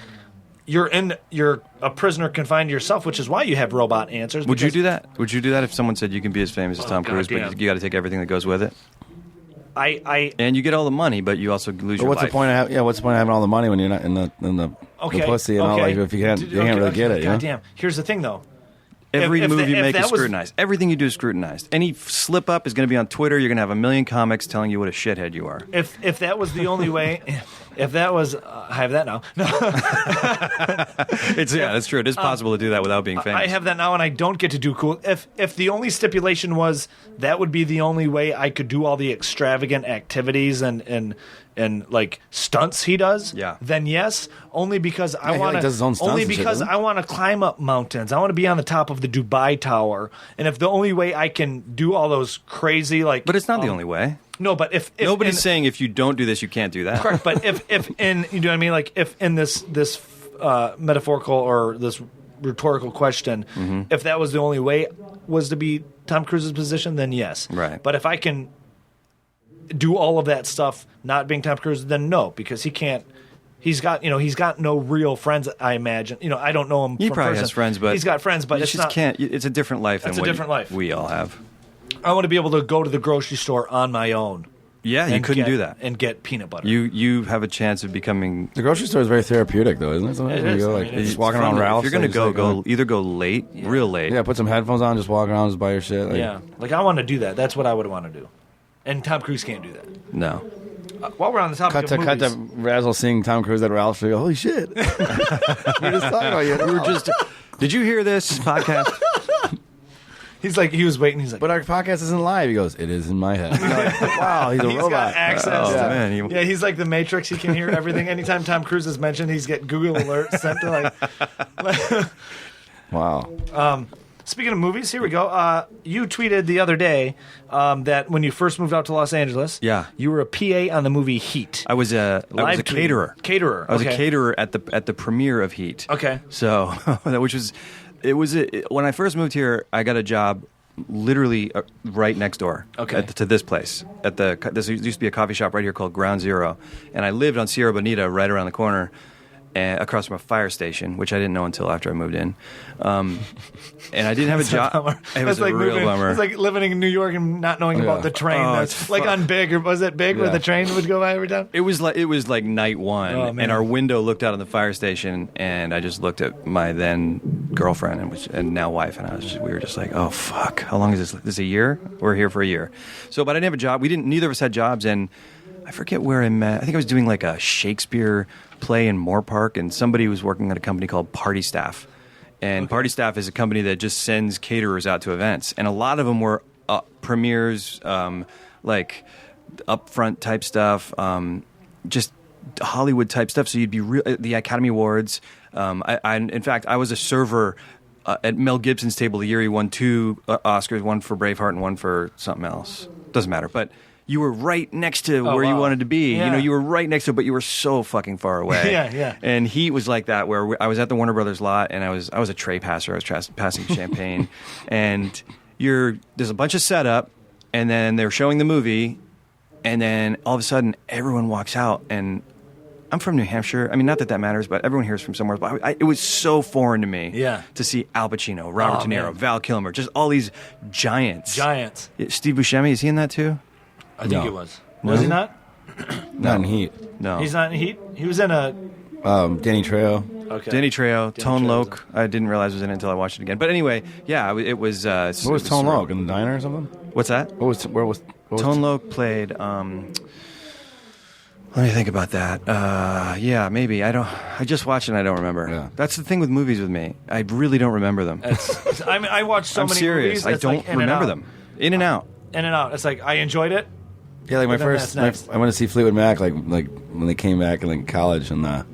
you're a prisoner confined to yourself, which is why you have robot answers. Would you do that? Would you do that if someone said you can be as famous as Tom Cruise, but you got to take everything that goes with it? And you get all the money, but you also lose your life. What's the point of having all the money when you're not in the pussy and all? Like if you can't really get it. Goddamn. Here's the thing, though. Every move you make is scrutinized. Everything you do is scrutinized. Any slip up is going to be on Twitter. You're going to have a million comics telling you what a shithead you are. If that was the only way, if that was, I have that now. No. That's true. It is possible to do that without being famous. I have that now, and I don't get to do cool. If the only stipulation was that would be the only way I could do all the extravagant activities and like stunts he does, then yes. Only because I want to. Only because I want to climb up mountains. I want to be on the top of the Dubai Tower. And if the only way I can do all those crazy but it's not the only way. No, but if nobody's saying if you don't do this, you can't do that. Correct. But if in you know what I mean, like if in this metaphorical or this rhetorical question, if that was the only way was to be Tom Cruise's position, then yes. Right. But if I can do all of that stuff not being Tom Cruise, then no, because he can't He's got no real friends. I imagine. I don't know him. He from probably person. has friends, but he's got friends. But you it's just not. can't. It's a different life than It's a what different life. we all have. I want to be able to go to the grocery store on my own. Yeah, you couldn't do that. And get peanut butter. You have a chance of becoming. The grocery store is very therapeutic, though, isn't it? Sometimes It when is. you go, I like, mean, it's just walking around Ralph's. If you're going to like, go either go late, real late. Yeah, put some headphones on, just walk around, just buy your shit. Like, Yeah, like I want to do that. That's what I would want to do. And Tom Cruise can't do that. No. While we're on the topic Cut of to movies, Razzle seeing Tom Cruise at Ralph's. You go, holy shit! we were just talking about you. We were just. Did you hear this podcast? he was waiting. He's like, But our podcast isn't live. He goes, it is in my head. Like, wow, he's a he's robot. got access. Oh, to, man. yeah, he's like the Matrix. He can hear everything. Anytime Tom Cruise is mentioned, he's get Google alerts sent to like. Wow. Speaking of movies, here we go. You tweeted the other day that when you first moved out to Los Angeles, Yeah. you were a PA on the movie Heat. I was a Live tweet. caterer. Caterer. I was okay. a caterer at the premiere of Heat. Okay. So, when I first moved here, I got a job literally right next door. Okay. To this place. This used to be a coffee shop right here called Ground Zero, and I lived on Sierra Bonita, right around the corner, and across from a fire station, which I didn't know until after I moved in. And I didn't have a job. It was a real bummer. It's like living in New York and not knowing about the train. Oh, That's it's like on Big, or was it Big where Yeah. the train would go by every time? It was like night one, Oh, man. and our window looked out on the fire station, and I just looked at my then girlfriend and now wife, and we were just like, oh fuck, how long is this? This a year? We're here for a year. So, but I didn't have a job. Neither of us had jobs, and I forget where I met. I think I was doing like a Shakespeare play in Moore Park, and somebody was working at a company called Party Staff. And Party Staff is a company that just sends caterers out to events, and a lot of them were premieres, like upfront type stuff, just Hollywood type stuff. So you'd be the Academy Awards. In fact, I was a server at Mel Gibson's table the year he won 2 Oscars, one for Braveheart and one for something else. Doesn't matter, but. You were right next to where you wanted to be. Yeah. You were right next to it, but you were so fucking far away. Yeah. And Heat was like that, where I was at the Warner Brothers lot, and I was a tray passer. I was passing champagne, and there's a bunch of setup, and then they're showing the movie, and then all of a sudden everyone walks out, and I'm from New Hampshire. I mean, not that matters, but everyone here is from somewhere. But it was so foreign to me to see Al Pacino, Robert De Niro, man. Val Kilmer, just all these giants. Steve Buscemi, is he in that too? I think he was. Was he not? Not in Heat. No. He's not in Heat? He was in a... Danny Trejo. Okay. Danny Trejo, Tone Trejo's Loc. I didn't realize was in it until I watched it again. But anyway, yeah, it was. What was Tone Loc, in the diner or something? What's that? Where was Tone Loc played. Let me think about that. Yeah, maybe. I just watched it and I don't remember. Yeah. That's the thing with movies with me. I really don't remember them. I mean, I watched so I'm many serious. movies. I it's don't like in and remember out. them. In and out. In and out. It's like, I enjoyed it. Yeah, like But then that's next. I went to see Fleetwood Mac like when they came back in like college, and I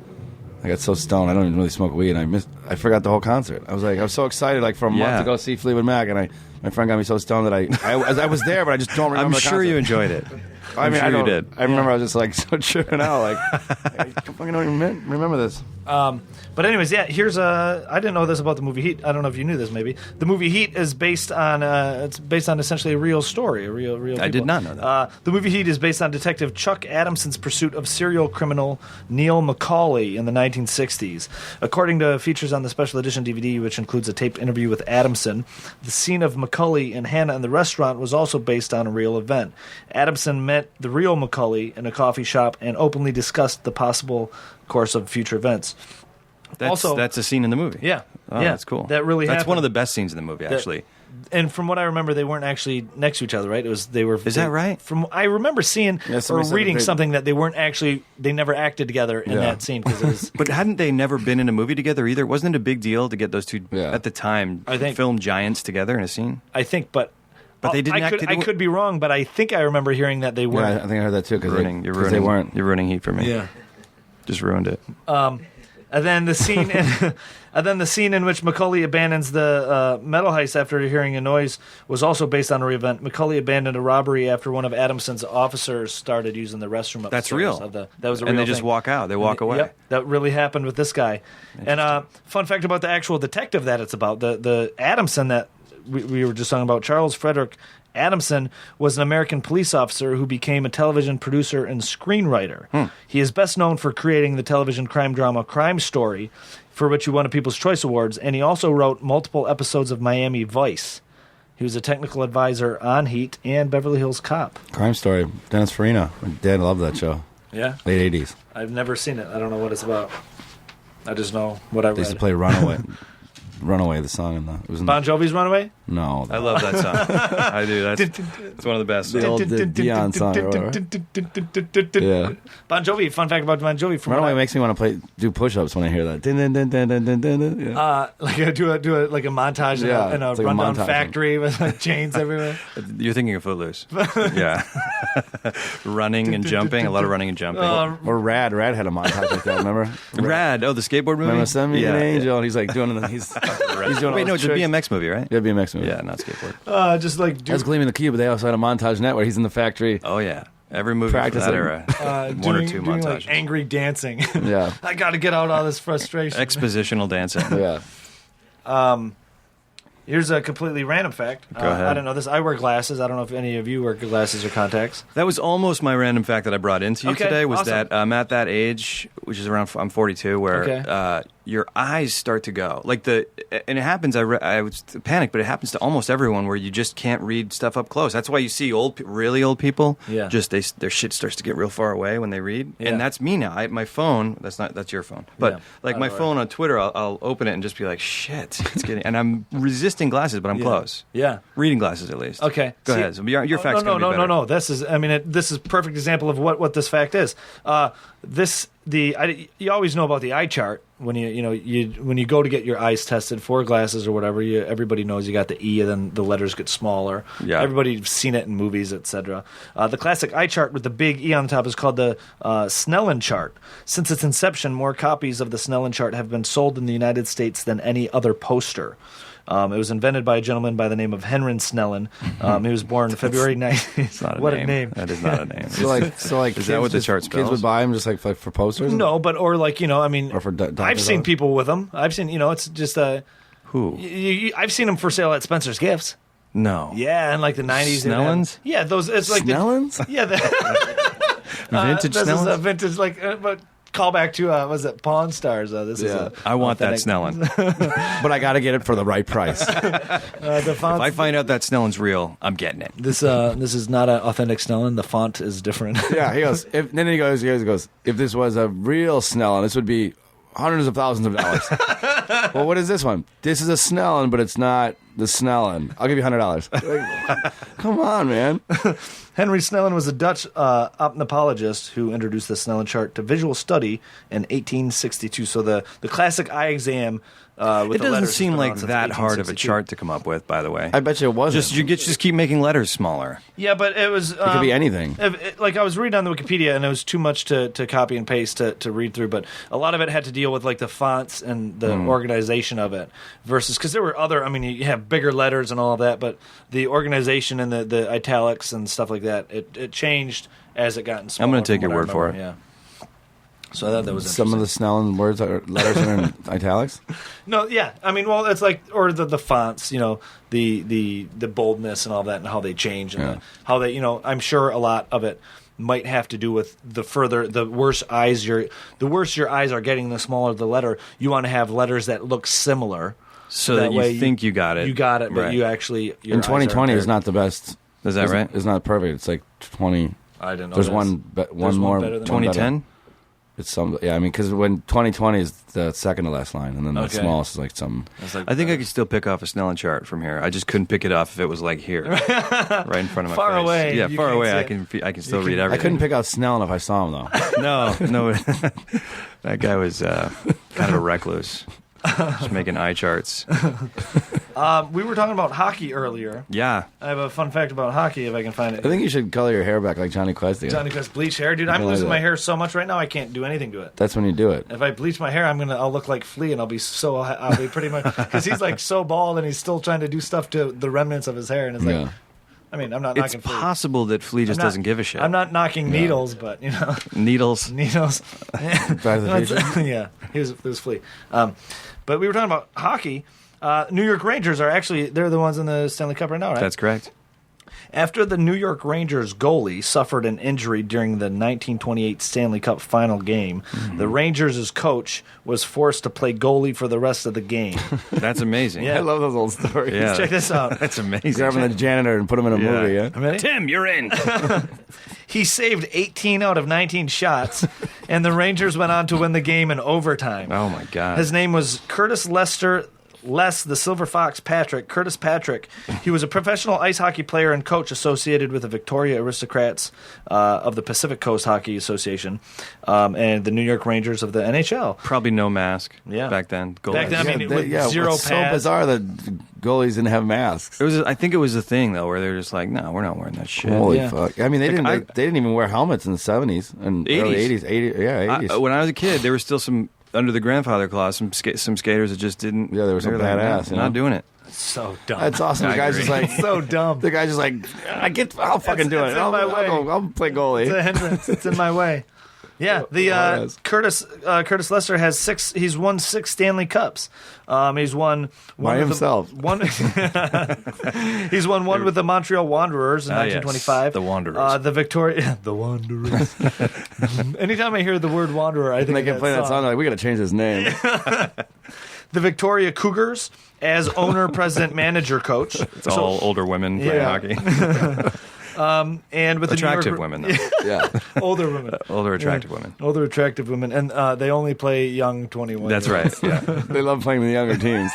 got so stoned I don't even really smoke weed, and I forgot the whole concert. I was so excited like for a month to go see Fleetwood Mac, and my friend got me so stoned that I was there, but I just don't remember. I'm the sure concert. you enjoyed it. I mean, sure I you did. I remember I was just like so tripping out, like I fucking don't even remember this. But anyways, yeah, here's I didn't know this about the movie Heat. I don't know if you knew this. Maybe the movie Heat is based on essentially a real story, a real. I did not know that. The movie Heat is based on Detective Chuck Adamson's pursuit of serial criminal Neil McCauley in the 1960s. According to features on the special edition DVD, which includes a taped interview with Adamson, the scene of McCauley and Hannah in the restaurant was also based on a real event. Adamson met the real McCauley in a coffee shop and openly discussed the possible course of future events. That's a scene in the movie. Yeah. Oh, yeah. that's cool. That really That's happened. one of the best scenes in the movie, actually. And from what I remember, they weren't actually next to each other, right? Is that right? From I remember seeing or somebody said reading they- something that they never acted together in that scene because it was. But hadn't they never been in a movie together either? Wasn't it a big deal to get those two at the time I think- film giants together in a scene? I think, but they didn't. I could be wrong, but I think I remember hearing that they Yeah, weren't. I think I heard that too because You're they weren't. You're ruining Heat for me. Yeah. Just ruined it. And then the scene, in which Macaulay abandons the metal heist after hearing a noise was also based on a real event. Macaulay abandoned a robbery after one of Adamson's officers started using the restroom upstairs. That's real. That was a real And they just thing. walk out. They walk away. Yep, that really happened with this guy. And fun fact about the actual detective that it's about, the Adamson that we were just talking about, Charles Frederick Adamson was an American police officer who became a television producer and screenwriter. He is best known for creating the television crime drama Crime Story, for which he won a People's Choice Awards, and he also wrote multiple episodes of Miami Vice. He was a technical advisor on Heat and Beverly Hills Cop. Crime Story. Dennis Farina. My dad loved that show. Yeah? Late 80s. I've never seen it. I don't know what it's about. I just know what I read. They used to play Runaway. Runaway, the song. It was in Bon Jovi's Runaway? No. I love that song. I do. It's one of the best. The old Dion song. Yeah. Bon Jovi, fun fact about Bon Jovi. From Runaway makes me want to do push-ups when I hear that. Yeah. like I do a montage in a it's like a rundown montage factory with like, chains everywhere. You're thinking of Footloose. Yeah. Running and jumping. A lot of running and jumping. Or Rad. Rad had a montage like that, remember? Rad. Oh, the skateboard movie? Remember Send Me an Angel? And he's like doing he's doing Wait, all no, those it's a tricks. BMX movie, right? Yeah, BMX movie. Yeah, not skateboard. Just like That's Gleaming the Key, but they also had a montage net where he's in the factory. Oh, yeah. Every movie from Practicing. that era. One or two doing montages. like angry dancing. Yeah. I got to get out all this frustration. Expositional dancing. Yeah. Here's a completely random fact. Go ahead. I don't know this. I wear glasses. I don't know if any of you wear glasses or contacts. That was almost my random fact that I brought into you Okay, today, was awesome. that I'm at that age, which is around, I'm 42, where Okay. your eyes start to go. And it happens, I would panic, but it happens to almost everyone where you just can't read stuff up close. That's why you see really old people, Yeah. just their shit starts to get real far away when they read. Yeah. And that's me now. My phone, that's your phone. But Yeah. like my phone on Twitter, I'll open it and just be like, shit, it's getting, and I'm resisting glasses, but I'm close. Yeah. Reading glasses at least. Okay. Go See- ahead. So your fact's no, going to be better. no. This is, this is a perfect example of what this fact is. You always know about the eye chart when you go to get your eyes tested for glasses or whatever. Everybody knows you got the E, and then the letters get smaller. Yeah. Everybody's seen it in movies, etc. The classic eye chart with the big E on the top is called the Snellen chart. Since its inception, more copies of the Snellen chart have been sold in the United States than any other poster. It was invented by a gentleman by the name of Henry Snellen. He was born February 9th. It's not a What name. a name. That is not a name. So like Is that what the chart spells? Kids would buy them just like for posters? No, but or for I've doctor's seen office? people with them. I've seen, it's just Who? I've seen them for sale at Spencer's Gifts. No. Yeah, in like the 90s. they'd have- Snellens? Yeah, those. It's like Snellens? Vintage this is a Snellens? vintage but callback to was it Pawn Stars? This is I want that authentic- Snellen. But I got to get it for the right price. The If font. I find out that Snellen's real, I'm getting it. This is not an authentic Snellen. The font is different. Yeah, he goes. Then he goes. If this was a real Snellen, this would be hundreds of thousands of dollars. Well, what is this one? This is a Snellen, but it's not the Snellen. I'll give you $100. Like, come on, man. Henry Snellen was a Dutch ophthalmologist who introduced the Snellen chart to visual study in 1862. So the classic eye exam. With It the doesn't letters seem has been like around since that hard of a 1862. chart to come up with, by the way. I bet you it wasn't. Just keep making letters smaller. Yeah, but it was. it could be anything. Like I was reading on the Wikipedia, and it was too much to copy and paste to read through. But a lot of it had to deal with like the fonts and the organization of it, versus because there were other. I mean, you have bigger letters and all of that, but the organization and the italics and stuff like that, it changed as it got smaller. I'm gonna take from your what I word for remember, Yeah. So I thought that was Some of the Snellen words or letters are in italics. No, yeah. I mean, well, it's like, or the fonts, the boldness and all that, and how they change, and how they, I'm sure a lot of it might have to do with the worse your eyes are getting, the smaller the letter. You want to have letters that look similar, So that way you think you got it. You got it, but Right. you actually your In eyes 2020 are is not the best. Is that right? It's not perfect. It's like 20. I didn't know. There's this. one There's more. better than 2010? It's some. Yeah, I mean, because when 2020 is the second to last line, and then the Okay. smallest is like some. It's like I think I could still pick off a Snellen chart from here. I just couldn't pick it off if it was like here, right in front of my Far face. away, Yeah, you far can't away. see I can still You read can- I everything. couldn't pick out Snellen if I saw him though. No. That guy was kind of a recluse, just making eye charts. we were talking about hockey earlier. Yeah. I have a fun fact about hockey if I can find it. I think you should color your hair back like Johnny Quest did. Johnny Quest bleach hair, dude. I'm Something like losing that. my hair so much right now. I can't do anything to it. That's when you do it. If I bleach my hair, I'll look like Flea, and I'll be pretty much because he's like so bald, and he's still trying to do stuff to the remnants of his hair, and it's like, Yeah. I mean, I'm not It's knocking Flea. possible that Flea just I'm not- doesn't give a shit. I'm not knocking needles, but Needles. needles. Back to the Future. Yeah, it was Flea. But we were talking about hockey. New York Rangers they're the ones in the Stanley Cup right now, right? That's correct. After the New York Rangers goalie suffered an injury during the 1928 Stanley Cup final game, the Rangers' coach was forced to play goalie for the rest of the game. That's amazing. Yeah. I love those old stories. Yeah. Check this out. That's amazing. Grabbing the janitor and put him in a movie, yeah? Ready? Tim, you're in. He saved 18 out of 19 shots, and the Rangers went on to win the game in overtime. Oh, my God. His name was Curtis the Silver Fox Curtis Patrick. He was a professional ice hockey player and coach associated with the Victoria Aristocrats of the Pacific Coast Hockey Association and the New York Rangers of the NHL. Probably no mask Yeah. back then. Back then, I mean, with zero it's so pads. bizarre that goalies didn't have masks. I think it was a thing, though, where they were just like, no, we're not wearing that shit. Holy Yeah. fuck! I mean, they didn't even wear helmets in the 70s and 80s. early 80s. 80s. When I was a kid, there were still some, under the grandfather clause, some skaters that just didn't. Yeah, they were so like, badass, no, you know? not doing it. So dumb. That's awesome. The guy's just like so dumb. The guy's just like, I'll fucking do it. It's in my way. I'll play goalie. It's a hindrance. It's in my way. Yeah, the Curtis Lester has 6. He's won 6 Stanley Cups. He's won one By with himself. He's won one with the Montreal Wanderers in 1925. Yes, the Wanderers. The Wanderers. Anytime I hear the word Wanderer, I think They can play that song. Like, we got to change his name. The Victoria Cougars as owner, president, manager, coach. It's all older women playing hockey. And with Attractive the women, though. Yeah. older women. Older, attractive women. Older, attractive women. And they only play young 21. That's right. Yeah. They love playing the younger teams.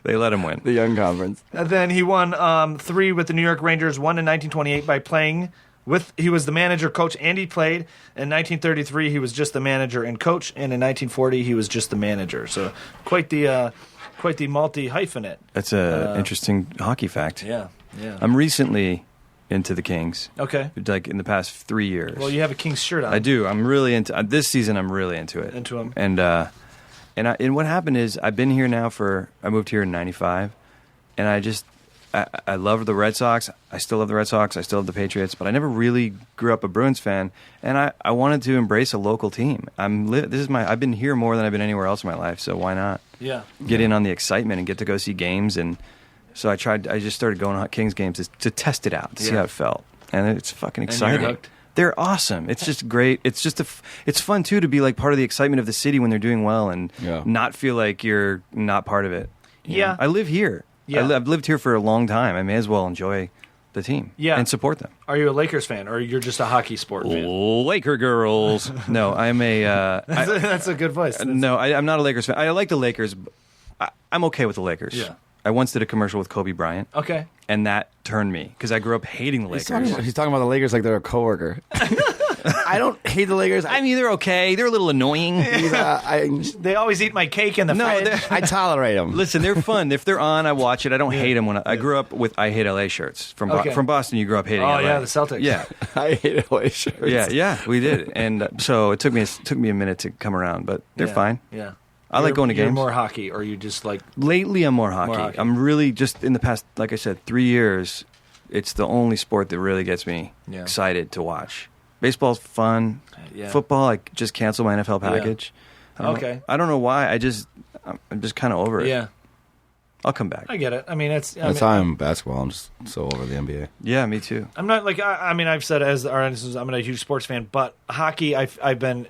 They let him win. The young conference. And then he won 3 with the New York Rangers, 1 in 1928 by playing with. He was the manager coach, and he played. In 1933, he was just the manager and coach, and in 1940, he was just the manager. So quite the multi-hyphenate. That's a interesting hockey fact. Yeah. I'm recently into the Kings. Okay. Like in the past 3 years. Well, you have a Kings shirt on. I do. I'm really into this season. I'm really into it. Into him. And what happened is I moved here in '95, and I love the Red Sox. I still love the Red Sox. I still love the Patriots, but I never really grew up a Bruins fan, and I wanted to embrace a local team. I've been here more than I've been anywhere else in my life, so why not? Yeah. Get in on the excitement and get to go see games. And so I just started going to Kings games to test it out, to see how it felt. And it's fucking exciting. you're hooked? They're awesome. It's just great. It's just it's fun too to be like part of the excitement of the city when they're doing well and not feel like you're not part of it. You know? I live here. Yeah. I've lived here for a long time. I may as well enjoy the team and support them. Are you a Lakers fan, or you're just a hockey sport fan? Laker girls. No, I'm a... That's a good voice. No, I'm not a Lakers fan. I like the Lakers. I'm okay with the Lakers. Yeah. I once did a commercial with Kobe Bryant. Okay. And that turned me, because I grew up hating the Lakers. He's talking about the Lakers like they're a coworker. I don't hate the Lakers. I mean, they're okay. They're a little annoying. They always eat my cake in the fridge. I tolerate them. Listen, they're fun. If they're on, I watch it. I don't hate them. I grew up with I hate LA shirts. From Boston, you grew up hating LA. Oh, yeah, the Celtics. Yeah. I hate LA shirts. Yeah, we did. And so it took me a minute to come around, but they're fine. Yeah. I like going to games. You're more hockey, or you just like... Lately, I'm more hockey. I'm really just, in the past, like I said, 3 years, it's the only sport that really gets me excited to watch. Baseball's fun. Yeah. Football, I just canceled my NFL package. Okay. I don't know why. I'm just kind of over it. Yeah. I'll come back. I get it. I mean, That's how I'm basketball. I'm just so over the NBA. Yeah, me too. I'm not like... I mean, I've said I'm a huge sports fan, but hockey, I've been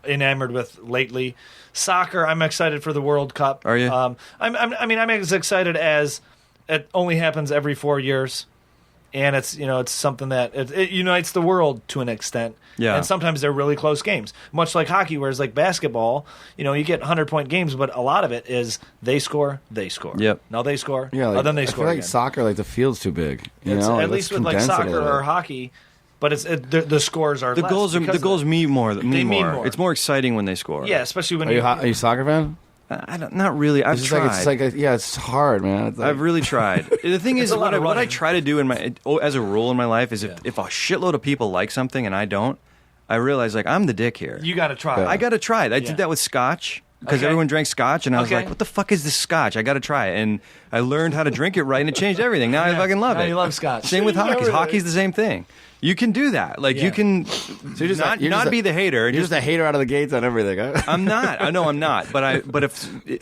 enamored with lately. Soccer, I'm excited for the World Cup. Are you? I'm as excited as it only happens every 4 years, and it's something that it unites the world to an extent. Yeah. And sometimes they're really close games, much like hockey. Whereas like basketball, you get 100-point games, but a lot of it is they score. Yep. Now they score. Yeah, then they I score. feel like again. soccer, like the field's too big. At least with like soccer or hockey. But the scores are the less goals mean more. They mean more. It's more exciting when they score. Yeah, especially when Are you a soccer fan? Not really. I've tried. It's hard, man. I've really tried. The thing is, a lot of what I running. try to do as a rule in my life is if a shitload of people like something and I don't, I realize like I'm the dick here. You got to try. Yeah. I got to try it. I did that with scotch. Because Okay. everyone drank scotch, and I was Okay. like, what the fuck is this scotch? I got to try it. And I learned how to drink it right, and it changed everything. Now I fucking love Now it. you love scotch. Same with hockey. Everything. Hockey's the same thing. You can do that. Like you can So you're not be the hater. You're just a hater out of the gates on everything. Huh? I'm not. I know I'm not. But if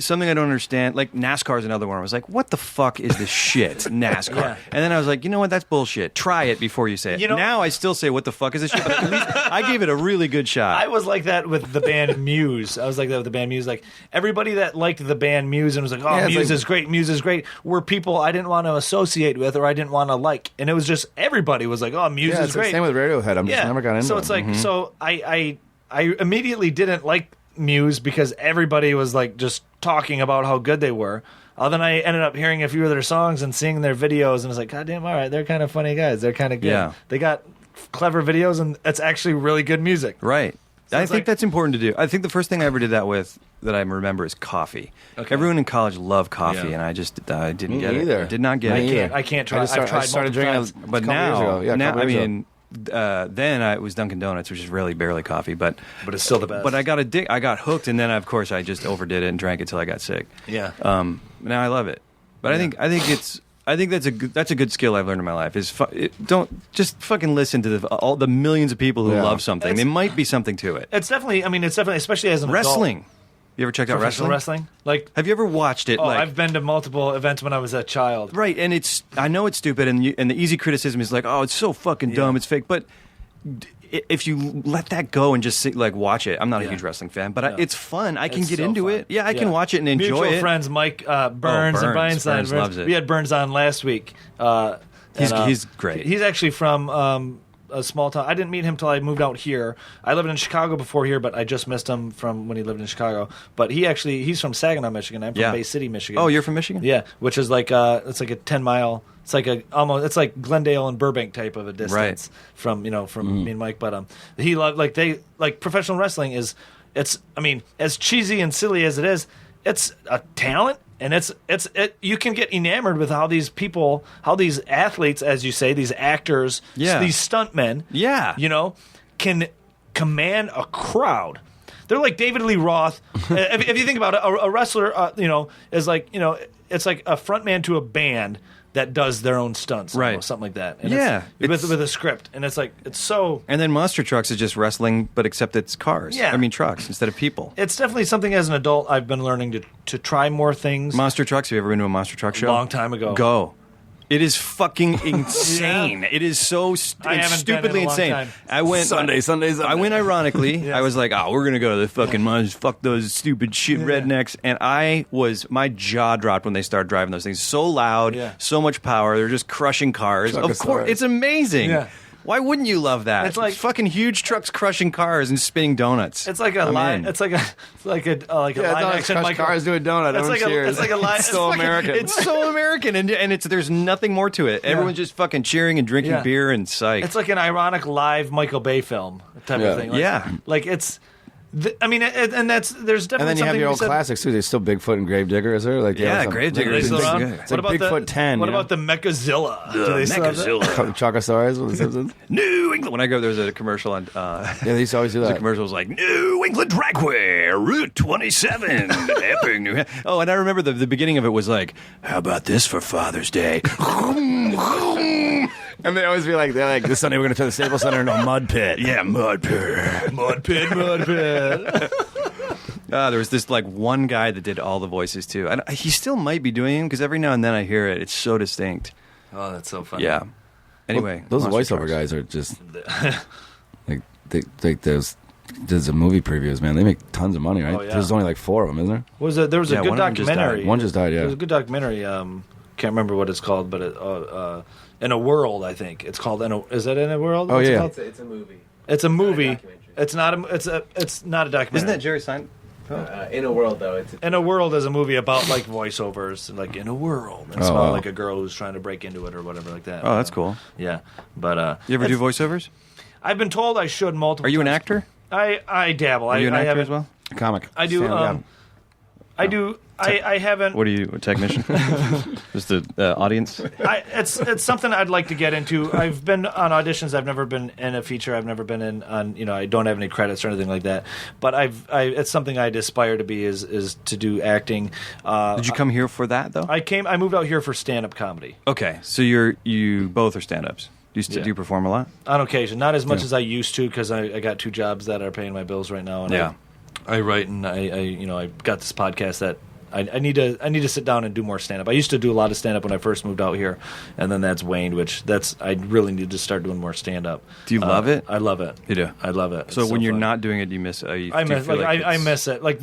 something I don't understand, like NASCAR is another one. I was like, what the fuck is this shit, NASCAR? Yeah. And then I was like, you know what? That's bullshit. Try it before you say it. You know- now I still say, what the fuck is this shit? But at least I gave it a really good shot. I was like that with the band Muse. I was like that with the band Muse. Like everybody that liked the band Muse and was like, "Oh, Yeah, it's Muse like- is great. Muse is great," were people I didn't want to associate with or I didn't want to like, and it was just everybody was like, "Oh, Muse Yeah, is it's the great." same with Radiohead. I'm just never got into So it. it's like, so I immediately didn't like Muse because everybody was like just talking about how good they were. Then I ended up hearing a few of their songs and seeing their videos, and I was like, God damn, all right, they're kind of funny guys. They're kind of good. Yeah. They got clever videos, and it's actually really good music. Right. I it's think like- that's important to do. I think the first thing I ever did that with that I remember is coffee. Okay. Everyone in college loved coffee, Yeah. and I just didn't Me get neither. it. Did not get Me it. either. I can't try. I I've tried started multiple drinking times. it But a couple years now, ago. Yeah, a now couple I years ago. mean, then it was Dunkin' Donuts, which is really barely coffee, but But it's still the best. I got hooked, and then of course I just overdid it and drank it till I got sick. Yeah. Now I love it, but I think that's a good skill I've learned in my life. Don't just fucking listen to all the millions of people who Yeah. love something. There might be something to it. It's definitely. I mean, it's definitely, especially as an Wrestling. You ever checked out adult. Professional wrestling? wrestling. Like, Have you ever watched it? oh, like, I've been to multiple events when I was a child. right, and I know it's stupid, and the easy criticism is like, oh, it's so fucking dumb, it's fake. But if you let that go and just watch it, I'm not a Yeah. huge wrestling fan, but Yeah. it's fun. I can It's get so into fun. it. Yeah, I can watch it and enjoy Mutual it. friends, Mike Burns and Brian Burns. Stein. Burns loves it. We had Burns on last week. He's great. He's actually from a small town. I didn't meet him till I moved out here. I lived in Chicago before here, but I just missed him from when he lived in Chicago. But he's from Saginaw, Michigan. I'm from Yeah. Bay City, Michigan. Oh, you're from Michigan? Yeah, which is like it's like a 10-mile. It's like it's like Glendale and Burbank type of a distance from me and Mike. But he loved professional wrestling is I mean, as cheesy and silly as it is, it's a talent. And you can get enamored with how these athletes, as you say, these actors, these stuntmen, can command a crowd. They're like David Lee Roth. if you think about it, a wrestler, is like, it's like a frontman to a band that does their own stunts, Right. almost, something like that. And Yeah, it's with a script, and it's so. And then Monster Trucks is just wrestling, but except it's cars. Yeah. I mean trucks instead of people. It's definitely something as an adult I've been learning to try more things. Monster Trucks. Have you ever been to a Monster Truck show? Long time ago. Go. It is fucking insane. It is so I haven't been in stupidly a long insane. time. I went Sunday. I went ironically. Yes. I was like, oh, we're gonna go to the fucking monsters. Fuck those stupid shit rednecks. And my jaw dropped when they started driving those things. So loud, Yeah. so much power. They're just crushing cars. Of Truckosaurus. course, it's amazing. Yeah. Why wouldn't you love that? It's like- fucking huge trucks crushing cars and spinning donuts. It's like a I'm line. in. It's like a Yeah, live no, action. crush cars do a donut. It's like Cheers. it's like a live. It's so American. It's so American, and there's nothing more to it. Everyone's just fucking cheering and drinking Yeah. beer and psyched. It's like an ironic live Michael Bay film type Yeah. of thing. Like, Yeah. like it's. I mean, and there's definitely And then you have something your to old be said- classics too. There's still Bigfoot and Gravedigger, is there? Like Yeah, some- Gravedigger Are they is still around? good. It's like Bigfoot 10. What you know? about the Mechazilla? Do they still have that? Chocosaurus with the Simpsons? New England. When I go, there was a commercial on. Yeah, they used to always do The that. commercial was like New England Dragway, Route 27, Epping, New Hampshire. Oh, and I remember the beginning of it was like, "How about this for Father's Day?" And they always be like, this Sunday we're going to turn the Staples Center into a mud pit. Yeah, mud pit. Mud pit. There was this one guy that did all the voices too, and he still might be doing them because every now and then I hear it. It's so distinct. Oh, that's so funny. Yeah. Anyway, Those Monster voiceover Trucks. guys are just like there's a movie previews, man. They make tons of money, right? Oh, yeah. There's only like 4 of them, isn't there? There was a Yeah, good one of them just documentary. died. One just died, There was yeah. a good documentary. Can't remember what it's called, but In a World, I think it's called. Is that In a World? Oh, What's it yeah. called? It's a movie. It's a movie. documentary. It's not a. It's not a documentary. Isn't that Jerry Seinfeld? In a World, though, it's In a World is a movie about voiceovers, like In a World. It's Oh, about wow. like a girl who's trying to break into it or whatever like that. Oh, that's cool. Yeah, but You ever do voiceovers? I've been told I should multiple. Are you an times. actor? I dabble. Are you an I actor haven't- as well? A comic. I do. Stand-up, I do. I haven't. What are you, a technician? Just the audience? It's something I'd like to get into. I've been on auditions. I've never been in a feature. I've never been in on. I don't have any credits or anything like that. But it's something I'd aspire to be is to do acting. Did you come here for that though? I moved out here for stand up comedy. Okay, so you both are stand-ups. Do you perform a lot? On occasion, not as much as I used to, because I got 2 jobs that are paying my bills right now, and I write, and I got this podcast that I need to sit down and do more stand up. I used to do a lot of stand up when I first moved out here, and then that's waned. I really need to start doing more stand up. Do you love it? I love it. You do. I love it. So it's when you're fun. not doing it, you miss. I miss it. Like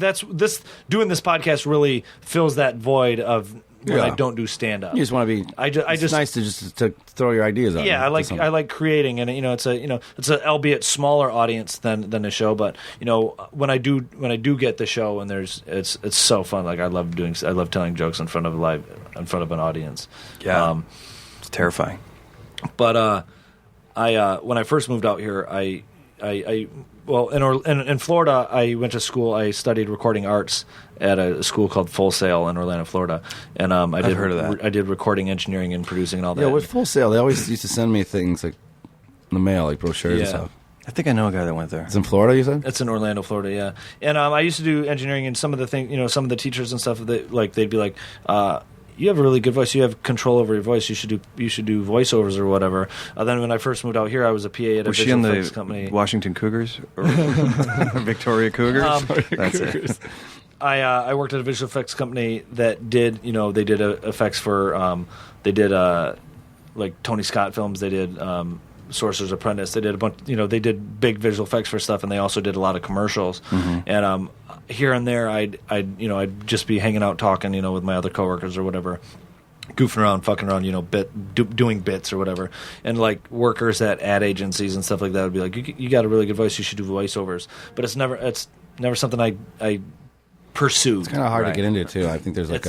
doing this podcast really fills that void of when I don't do stand up. You just want to be. It's nice to throw your ideas out. Yeah, I like creating, and it's a albeit smaller audience than the show, but when I do get the show, and it's so fun. Like I love telling jokes in front of an audience. Yeah, it's terrifying. But when I first moved out here, in Florida, I went to school. I studied recording arts at a school called Full Sail in Orlando, Florida, and I've heard of that. I did recording engineering and producing and all that. Yeah, with Full Sail, they always used to send me things like in the mail, like brochures and stuff. I think I know a guy that went there. It's in Florida, you said? It's in Orlando, Florida, yeah. And I used to do engineering, and some of the things, some of the teachers and stuff, they'd be like, you have a really good voice. You have control over your voice. You should do voiceovers or whatever. Then when I first moved out here, I was a PA at a visual effects company. Washington Cougars or Victoria Cougars? That's it. I worked at a visual effects company that did they did effects for like Tony Scott films. They did Sorcerer's Apprentice. They did a bunch. They did big visual effects for stuff, and they also did a lot of commercials. Mm-hmm. And here and there, I'd just be hanging out talking, with my other coworkers or whatever, goofing around, fucking around, doing bits or whatever. And like workers at ad agencies and stuff like that would be like, you got a really good voice. You should do voiceovers. But it's never something I pursued. It's kind of hard to get into too. I think there's like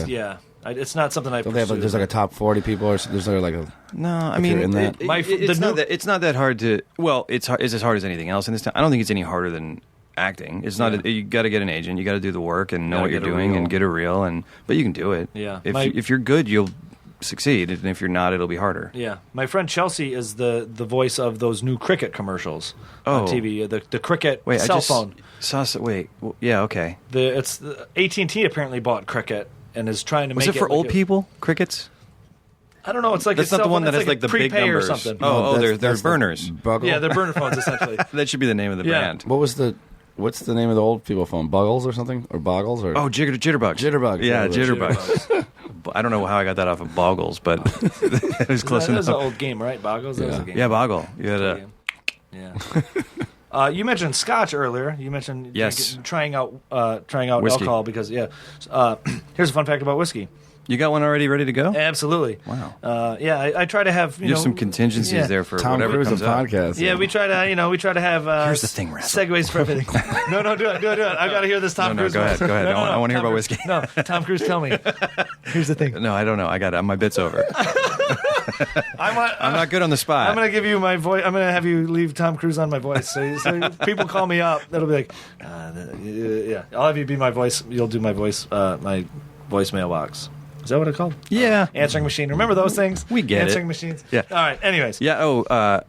it's not something I pursued. There's like a top 40 people, or there's like a no. I mean, in that. It's not that hard to. Well, it's as hard as anything else in this town. I don't think it's any harder than acting. It's not. You got to get an agent. You got to do the work and know what you're doing and get a reel. But you can do it. Yeah. If you're good, you'll succeed, and if you're not, it'll be harder. Yeah. My friend Chelsea is the voice of those new Cricket commercials on TV. The Cricket cell phone. Yeah. Okay. AT&T apparently bought Cricket and is trying to make it. Was it for old people? Crickets? I don't know. It's like that's not the one that has like the big numbers or something. They're burners. Yeah, they're burner phones essentially. That should be the name of the brand. What's the name of the old people phone? Buggles or something, or Boggles or Jitterbugs. Jitterbugs. Yeah, Jitterbugs. I don't know how I got that off of Boggles, but it was close enough. That was an old game, right? Boggles. That was a game. Yeah, Boggle. You had a. Yeah. You mentioned Scotch earlier. You mentioned trying out whiskey. Alcohol because here's a fun fact about whiskey. You got one already ready to go? Absolutely. Wow. I try to have you have some contingencies there for Tom whatever Cruise comes up. podcast. Yeah, we try to have Here's the thing, Razzle. segues for everything. No, do it. I got to hear this Tom Cruise. Go ahead. I want to hear about whiskey. No, Tom Cruise, tell me. Here's the thing. No, I don't know. I got it. My bit's over. I'm not good on the spot. I'm going to give you my voice. I'm going to have you leave Tom Cruise on my voice. So people call me up. That'll be like, yeah. I'll have you be my voice. You'll do my voice, my voicemail box. Is that what it's called? Yeah. Answering machine. Remember those things? We get Answering machines? Yeah. All right. Anyways. Yeah. Go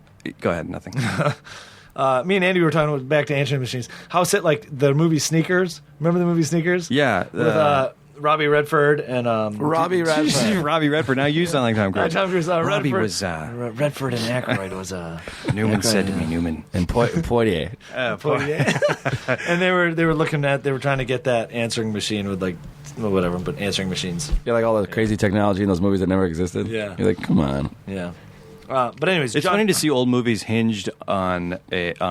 ahead. Nothing. Me and Andy were talking about back to answering machines. How's it like the movie Sneakers? Remember the movie Sneakers? Yeah. With Robbie Redford and Robbie Redford. Robbie Redford. Now you sound like Tom Cruise. Tom Cruise. Robbie Redford, was Redford and Aykroyd was Newman said to me, Newman. And Poitier. And they were looking at, they were trying to get that answering machine with like whatever, but answering machines. Yeah, like all the crazy technology in those movies that never existed. Yeah. You're like, come on. Yeah. But anyways, it's funny to see old movies hinged on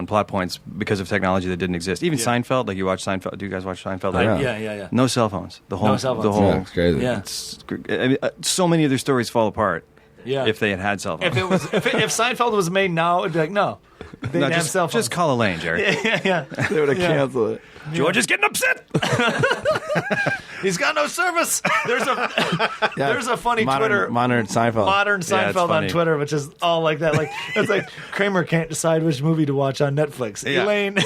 plot points because of technology that didn't exist. Even Seinfeld, like you watch Seinfeld. Do you guys watch Seinfeld? Yeah. No cell phones. No cell phones. The whole. Yeah, it's crazy. Yeah. I mean, so many of their stories fall apart. Yeah. If they had cell phones. If Seinfeld was made now, it'd be like no. They didn't have cell phones. Just call Elaine, Jerry. Yeah. They would have canceled it. George is getting upset. He's got no service. There's a funny Twitter modern Seinfeld on Twitter, which is all like that. Like it's like Kramer can't decide which movie to watch on Netflix. Yeah. Elaine.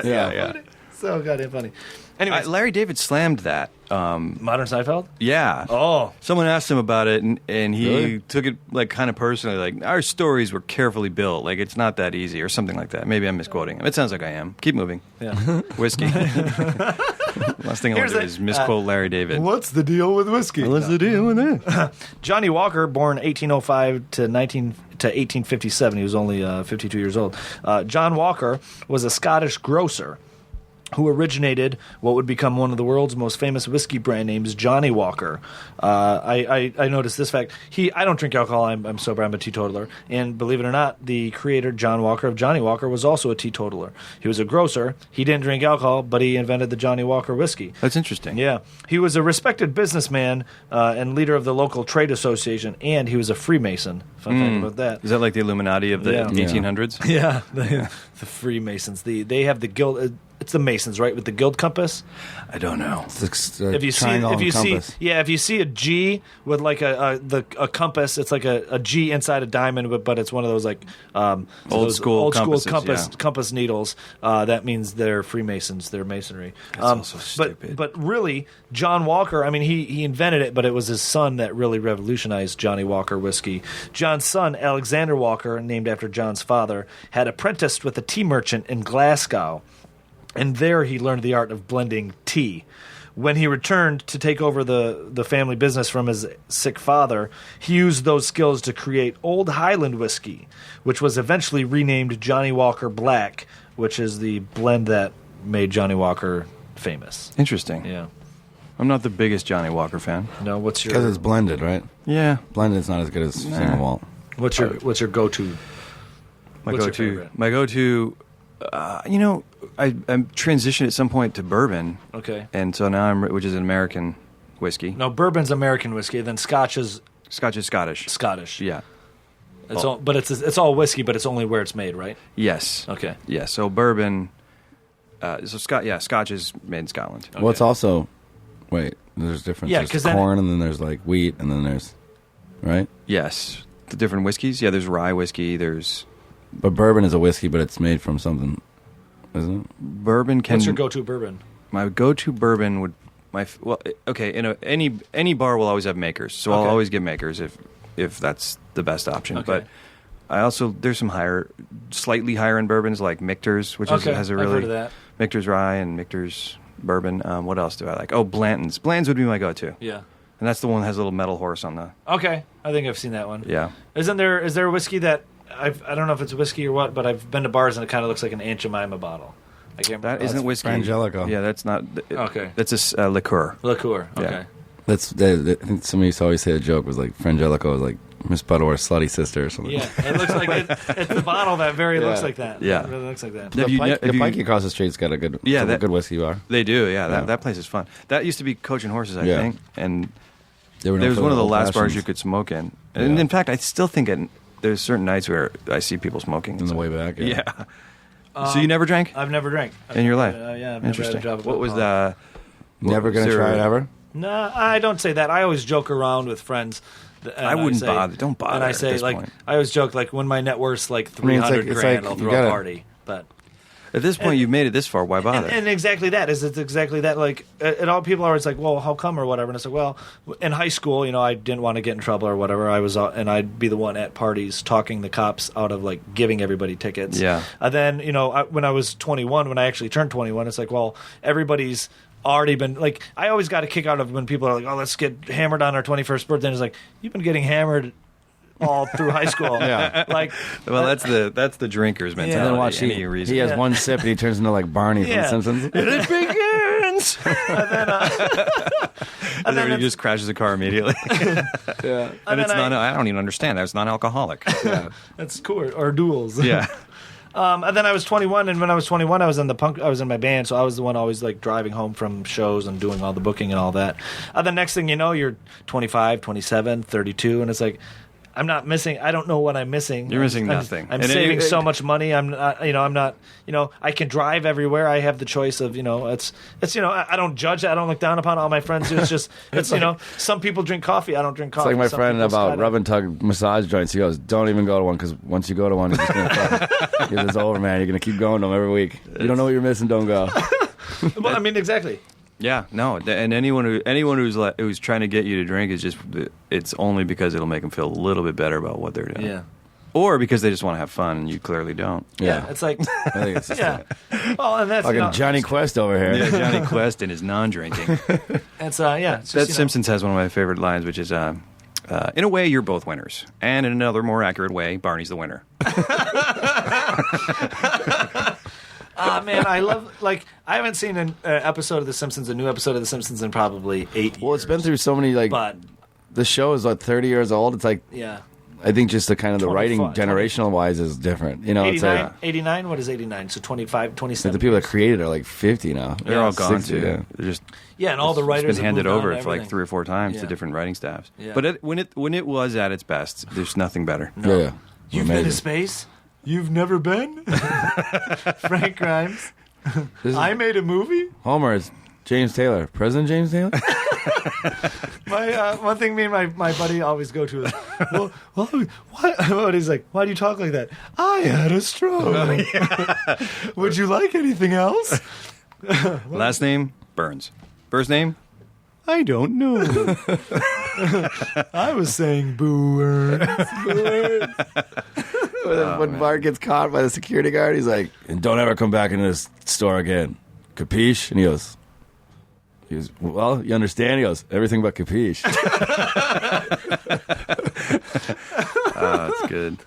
Yeah. So goddamn funny. Anyway, Larry David slammed that. Modern Seinfeld? Yeah. Oh. Someone asked him about it, and he Really? took it like kind of personally. Like, our stories were carefully built. Like, it's not that easy, or something like that. Maybe I'm misquoting him. It sounds like I am. Keep moving. Yeah. Whiskey. Last thing I want to do is misquote Larry David. What's the deal with whiskey? What's the deal with that? Johnnie Walker, born 1805 to 1857. He was only 52 years old. John Walker was a Scottish grocer who originated what would become one of the world's most famous whiskey brand names, Johnnie Walker. I noticed this fact. I don't drink alcohol. I'm sober. I'm a teetotaler. And believe it or not, the creator, John Walker of Johnnie Walker, was also a teetotaler. He was a grocer. He didn't drink alcohol, but he invented the Johnnie Walker whiskey. That's interesting. Yeah. He was a respected businessman and leader of the local trade association, and he was a Freemason. Fun fact about that. Is that like the Illuminati of the Yeah. 1800s? Yeah, the Freemasons. They have the guild. It's the Masons, right, with the guild compass. I don't know. If you see a G with like a compass, it's like a G inside a diamond, but it's one of those like Old school compasses, compass needles. That means they're Freemasons. They're masonry. That's also stupid. But really, John Walker. I mean, he invented it, but it was his son that really revolutionized Johnnie Walker whiskey. John's son, Alexander Walker, named after John's father, had apprenticed with a tea merchant in Glasgow. And there he learned the art of blending tea. When he returned to take over the family business from his sick father, he used those skills to create Old Highland whiskey, which was eventually renamed Johnnie Walker Black, which is the blend that made Johnnie Walker famous. Interesting. Yeah. I'm not the biggest Johnnie Walker fan. No, what's your... Because it's blended, right? Yeah. Blended is not as good as single malt. What's your go-to? My What's your go-to. favorite? My go-to. I'm transitioned at some point to bourbon. Okay. And so now which is an American whiskey. No, bourbon's American whiskey, then Scotch is Scotch is Scottish. Scottish. Yeah. But it's all whiskey, but it's only where it's made, right? Yes. Okay. Yeah. So bourbon. Scotch is made in Scotland. Well, it's also... Wait, there's difference. Yeah, there's 'cause then- corn, and then there's like wheat, and then there's... Right? Yes. The different whiskeys. Yeah. There's rye whiskey. There's But bourbon is a whiskey, but it's made from something, isn't it? bourbon. What's your go-to bourbon? My go-to bourbon would any bar will always have makers, so I'll Okay. always get makers if that's the best option. Okay. But I also there's some slightly higher end bourbons like Michter's, which has a I've really heard of that. Michter's rye and Michter's bourbon. What else do I like? Oh, Blanton's. Blanton's would be my go-to, Yeah. and that's the one that has a little metal horse on the. Okay, I think I've seen that one. Yeah. Is there a whiskey that I don't know if it's whiskey or what, but I've been to bars and it kind of looks like an Aunt Jemima bottle. I can't remember. That isn't whiskey. Frangelico. Yeah, that's not. Okay. That's a liqueur. Liqueur. Okay. Yeah. I think somebody used to always say a joke was like Frangelico was like Miss Butterworth's slutty sister or something. Yeah, it looks like it's the bottle that looks like that. Yeah. It really looks like that. The Pikey across the street's got a good, good whiskey bar. They do, yeah. That place is fun. That used to be Coach and Horses, I think, and They were it was one of the last bars old-fashions you could smoke in. And Yeah. in fact, I still think there's certain nights where I see people smoking. in the way back. Yeah. So you never drank I've never drank in your life? Yeah, I've never Interesting. had a drop of What was alcohol. that? Never gonna try it ever. No, I don't say that. I always joke around with friends. And I wouldn't say- bother. Don't bother And I at say this like point. I always joke like when my net worth's like I mean, it's $300 like- grand, I'll you throw gotta- a party. But At this point, you've made it this far. Why bother? and exactly that is it's exactly that. Like it all people are always like, well, how come or whatever. And I said, well, in high school, I didn't want to get in trouble or whatever. I was and I'd be the one at parties talking the cops out of like giving everybody tickets. Yeah. And then when I was 21, when I actually turned 21, it's like, well, everybody's already been like I always got a kick out of when people are like, oh, let's get hammered on our 21st birthday. And it's like you've been getting hammered all through high school. Yeah. Like well, that's the drinker's mentality. Yeah. And then watch Any reason. he has one sip and he turns into like Barney Yeah. from Simpsons. It begins. and then he it's- just crashes the car immediately. Yeah. And it's then I don't even understand that. It's non-alcoholic. That's cool. Or duels. Yeah. And then I was 21, and when I was 21, I was in my band, so I was the one always like driving home from shows and doing all the booking and all that. And the next thing you know, you're 25, 27, 32, and it's like I'm not missing. I don't know what I'm missing. You're missing nothing. I'm And saving so much money. I'm not. I'm not. I can drive everywhere. I have the choice of. It's. I don't judge. I don't look down upon all my friends. It's just. It's. Some people drink coffee. I don't drink It's coffee. like my Some friend people about skydive. rub and tug massage joints. He goes, "Don't even go to one because once you go to one, you're just gonna fuck. It's over, man. You're gonna keep going to them every week. You don't know what you're missing. Don't go." Well, I mean, exactly. Yeah, no, and anyone who's trying to get you to drink is it's only because it'll make them feel a little bit better about what they're doing. Yeah. Or because they just want to have fun, and you clearly don't. Yeah, it's like, I think it's just well, and that's fucking Johnny Quest over here. Yeah, Johnny Quest and his non-drinking. It's it's That just, Simpsons has one of my favorite lines, which is, in a way, you're both winners. And in another, more accurate way, Barney's the winner. Man, I love, I haven't seen an episode of The Simpsons, a new episode of The Simpsons in probably 8 years. Well, it's been through so many, But, the show is, 30 years old. It's like, yeah. I think just the kind of the 25, writing generational-wise is different. You know, 89, it's like 89? What is 89? So 25, 27. the people that created are 50 now. They're all gone, 60, too. yeah. They're just... Yeah, and all the writers It's been handed have moved over on, for everything. 3 or 4 times Yeah. to different writing staffs. Yeah. But when it was at its best, there's nothing better. Yeah. You've been to space? You've never been? Frank Grimes? I made a movie? Homer is James Taylor. President James Taylor? One thing me and my buddy always go to is, well, what? He's like, why do you talk like that? I had a stroke. Would you like anything else? Last name, Burns. First name, I don't know. I was saying boo. When Bart gets caught by the security guard, he's like, and don't ever come back into this store again. Capiche? And he goes, well, you understand? He goes, everything but capiche. That's good.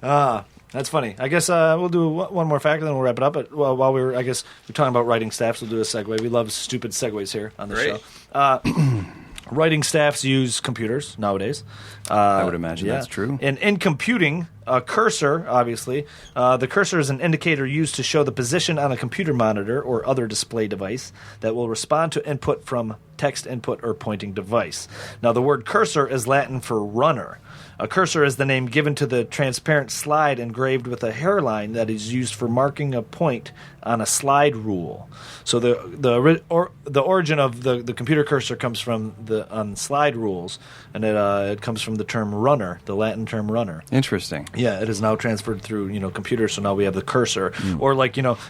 That's funny. I guess we'll do one more fact, and then we'll wrap it up. But while we're talking about writing staffs, we'll do a segue. We love stupid segues here on the show. Writing staffs use computers nowadays. I would imagine that's true. And in computing, a cursor, obviously, the cursor is an indicator used to show the position on a computer monitor or other display device that will respond to input from text input or pointing device. Now, the word cursor is Latin for runner. A cursor is the name given to the transparent slide engraved with a hairline that is used for marking a point on a slide rule. So the origin of the computer cursor comes from on slide rules, and it comes from the term runner, the Latin term runner. Interesting. Yeah, it is now transferred through computers, so now we have the cursor. Or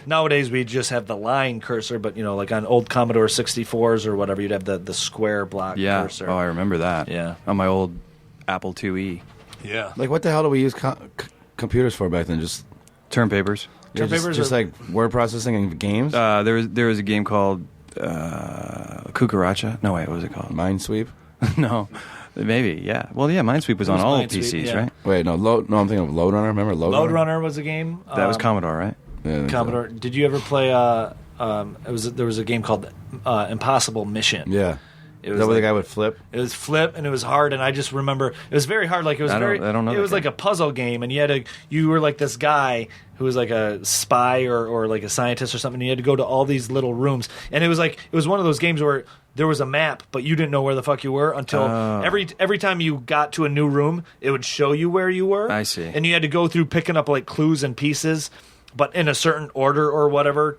nowadays we just have the line cursor, but like on old Commodore 64s or whatever, you'd have the square block cursor. Oh, I remember that. Yeah. On my old Apple IIe. Yeah. Like, what the hell do we use computers for back then? Just Term papers. Term papers just are- like word processing and games? There was a game called Cucaracha. No, wait, what was it called? Minesweep? No, maybe, yeah. Well, yeah, Minesweep was on all Minesweep, PCs, yeah. right? Wait, no, I'm thinking of Load Runner. Remember Load Runner? Load Runner was a game. That was Commodore, right? Yeah, I think so. Commodore. Did you ever play? There was a game called Impossible Mission. Yeah. It Is was that where the like- guy would flip? It was flip and it was hard, and I just remember it was very hard. Like it was I don't know It that was like game. a puzzle game, and you were like this guy who was like a spy or like a scientist or something. And you had to go to all these little rooms, and it was one of those games where there was a map, but you didn't know where the fuck you were until every time you got to a new room, it would show you where you were. I see. And you had to go through picking up like clues and pieces, but in a certain order or whatever.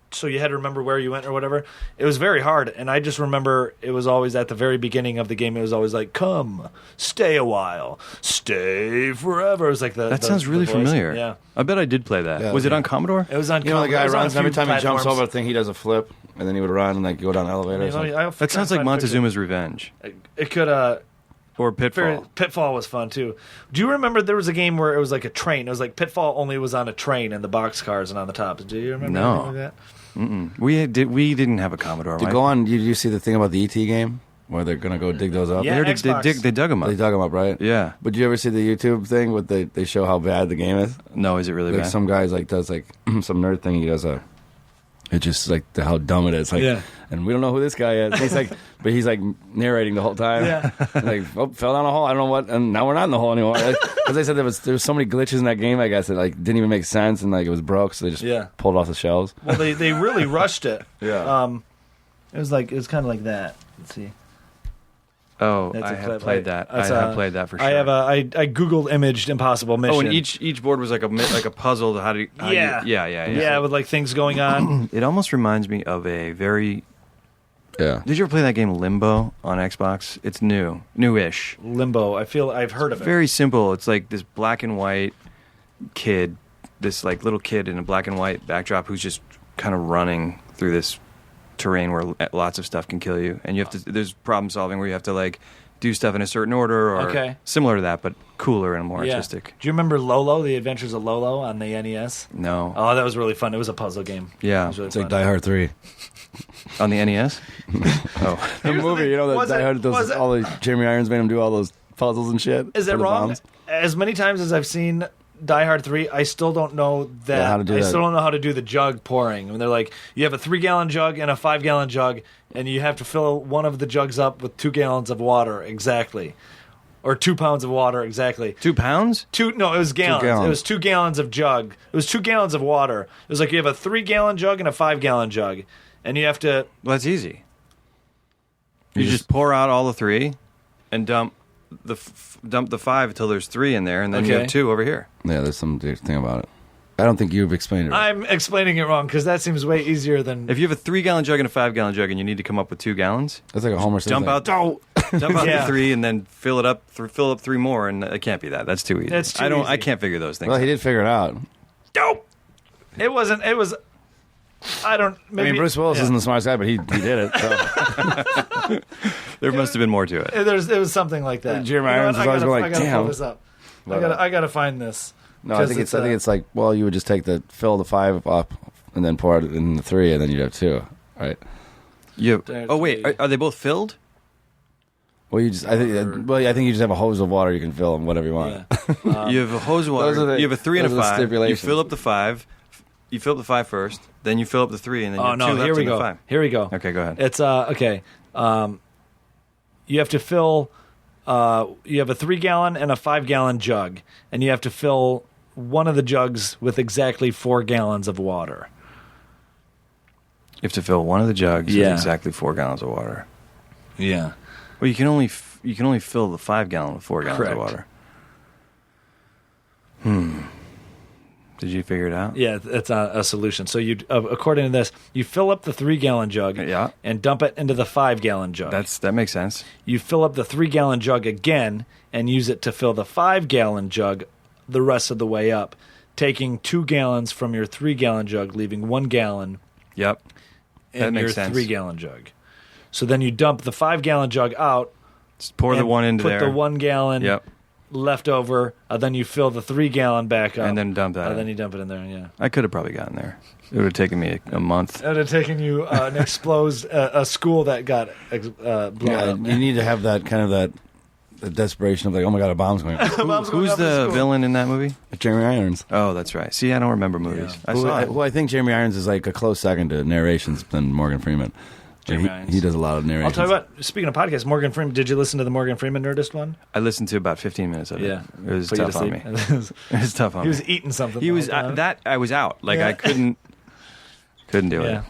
So you had to remember where you went or whatever. It was very hard, and I just remember it was always at the very beginning of the game. It was always like, "Come, stay a while, stay forever." It was like That sounds really voice. familiar. Yeah, I bet I did play that. Yeah, was it yeah. on Commodore? it was on. You know, the it guy was on runs, a every few time he jumps platforms. over a thing, he does a flip, and then he would run and like go down an elevator. or something. That sounds like Montezuma's Revenge It could. or Pitfall. Pitfall was fun too. Do you remember there was a game where it was like a train? It was like Pitfall, only it was on a train and the boxcars and on the top. Do you remember No. anything like that? We didn't have a Commodore. To right? go on, did you see the thing about the ET game where they're gonna go dig those up? Yeah. They already Xbox. they dug them up. They dug them up, right? Yeah. But did you ever see the YouTube thing with they show how bad the game is? No, is it really Like bad? some guys like does like some nerd thing. He does it's just like how dumb it is. Like, Yeah. and we don't know who this guy is. He's like, but he's like narrating the whole time. Yeah. Like, oh, fell down a hole. I don't know what. And now we're not in the hole anymore. Because they said there was so many glitches in that game. I guess that like didn't even make sense and like it was broke. So they just pulled it off the shelves. Well, they really rushed it. Yeah. It was kind of like that. Let's see. Oh, That's I a have clip. played that. I That's, have played that for sure. I have I Googled imaged Impossible Mission. Oh, and each board was like a puzzle. Yeah. with like things going on. It almost reminds me of a very. Yeah. Did you ever play that game Limbo on Xbox? It's newish. Limbo. I've heard of it. Very simple. It's like this black and white kid, this like little kid in a black and white backdrop who's just kind of running through this terrain where lots of stuff can kill you, and you have to. There's problem solving where you have to like do stuff in a certain order, or similar to that, but cooler and more artistic. Do you remember Lolo, The Adventures of Lolo on the NES? No. Oh, that was really fun. It was a puzzle game. Yeah. It was really It's fun. like Die Hard 3. On the NES? Oh. The movie, you know, that Die Hard, all the Jeremy Irons made him do all those puzzles and shit. Is that for the wrong? bombs. As many times as I've seen Die Hard 3, I still don't know that. Yeah, how to do I that. still don't know how to do the jug pouring. And they're like, you have a 3-gallon jug and a 5-gallon jug, and you have to fill one of the jugs up with 2 gallons of water exactly. Or 2 pounds of water exactly. 2 pounds? No, it was gallons. 2 gallons. It was 2 gallons of jug. It was 2 gallons of water. It was like you have a 3-gallon jug and a 5-gallon jug, and you have to. Well, that's easy. You just pour out all the 3 and dump the 5 until there's 3 in there, and then you have 2 over here. Yeah, there's some thing about it. I don't think you've explained it right. I'm explaining it wrong because that seems way easier than. If you have a 3-gallon jug and a 5-gallon jug, and you need to come up with 2 gallons, That's like a Homer Simpson. dump out Yeah. the 3, and then fill up 3 more, and it can't be that. That's too easy. That's too I easy. can't figure those things. Well, he did figure it out. Dope. It wasn't. It was. I don't. Maybe, I mean, Bruce Willis isn't the smartest guy, but he did it. So. There must have been more to it. It was something like that. Jeremy Irons was always going like, I gotta damn. pull this up. But, I gotta find this. No, I think it's like, well, you would just fill the 5 up and then pour it in the 3, and then you'd have 2, right? Oh wait, are they both filled? Well, I think you just have a hose of water you can fill them whatever you want. Yeah. You have a hose of water. You have a 3 and a those are the 5. You stipulations. fill up the 5. You fill up the 5 first, then you fill up the 3, and then you have 2 left here we in the go. 5. Here we go. Okay, go ahead. It's okay. You have to fill. You have a 3-gallon and a 5-gallon jug, and you have to fill one of the jugs with exactly 4 gallons of water. You have to fill one of the jugs with exactly 4 gallons of water. Yeah. Well, you can only fill the 5-gallon with 4 gallons Correct. of water. Did you figure it out? Yeah, it's a solution. So you, according to this, you fill up the 3-gallon jug and dump it into the 5-gallon jug. That makes sense. You fill up the 3-gallon jug again and use it to fill the 5-gallon jug the rest of the way up, taking 2 gallons from your 3-gallon jug, leaving 1 gallon Yep. in makes your sense. 3-gallon jug. So then you dump the 5-gallon jug out. Just pour the and one into put there. Put the 1 gallon Yep. left over. Then you fill the 3-gallon back up. And then dump that in. Then you dump it in there, yeah. I could have probably gotten there. It would have taken me a month. It would have taken you a school that got blown up. You need to have that kind of that desperation of like, oh my god, a bomb's going off. Who's the villain in that movie? Jeremy Irons. Oh, that's right. See, I don't remember movies. Yeah. I saw it. Who I think Jeremy Irons is like a close second to narrations than Morgan Freeman. Jeremy Irons. He does a lot of narrations. I'll tell you what, speaking of podcasts, Morgan Freeman, did you listen to the Morgan Freeman Nerdist one? I listened to about 15 minutes of it. Yeah. It was Put you tough to on me. sleep. It was tough on He me. was eating something. He the was whole time. I was out. Like Yeah. I couldn't do it.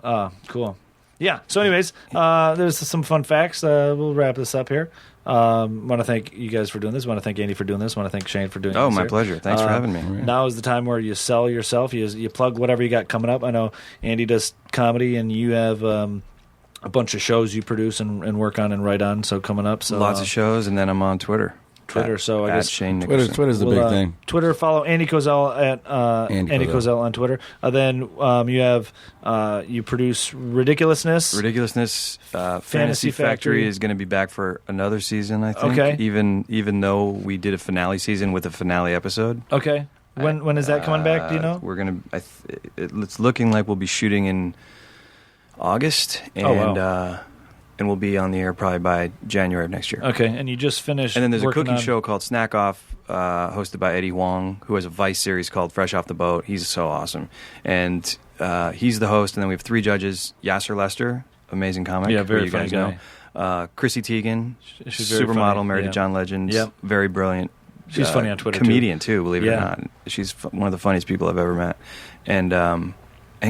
Yeah. Cool. Yeah. So, anyways, there's some fun facts. We'll wrap this up here. Want to thank you guys for doing this. Want to thank Andy for doing this. Want to thank Shane for doing this. Oh, my here. pleasure. Thanks for having me. Now is the time where you sell yourself. You plug whatever you got coming up. I know Andy does comedy, and you have a bunch of shows you produce and work on and write on. So coming up, so Lots of shows, and then I'm on Twitter. So I at guess Shane Nickerson. Twitter's the big thing. Twitter, follow Andy Kozel at Andy Kozel on Twitter. Then you have you produce Ridiculousness. Ridiculousness. Fantasy Factory Factory is going to be back for another season, I think. Okay. Even though we did a finale season with a finale episode. Okay. When is that coming back? Do you know? We're gonna. It's looking like we'll be shooting in August, and and we'll be on the air probably by January of next year. Okay, and you just finished. And then there's a working cooking on- show called Snack Off, hosted by Eddie Wong, who has a Vice series called Fresh Off the Boat. He's so awesome, and he's the host. And then we have 3 judges: Yasser Lester, amazing comic, Yeah, very who you funny guys guy. know. Chrissy Teigen, She's very supermodel, funny, married yeah. to John Legend. Yep. Very brilliant. She's funny on Twitter, comedian too, believe it Yeah. or not. She's one of the funniest people I've ever met, and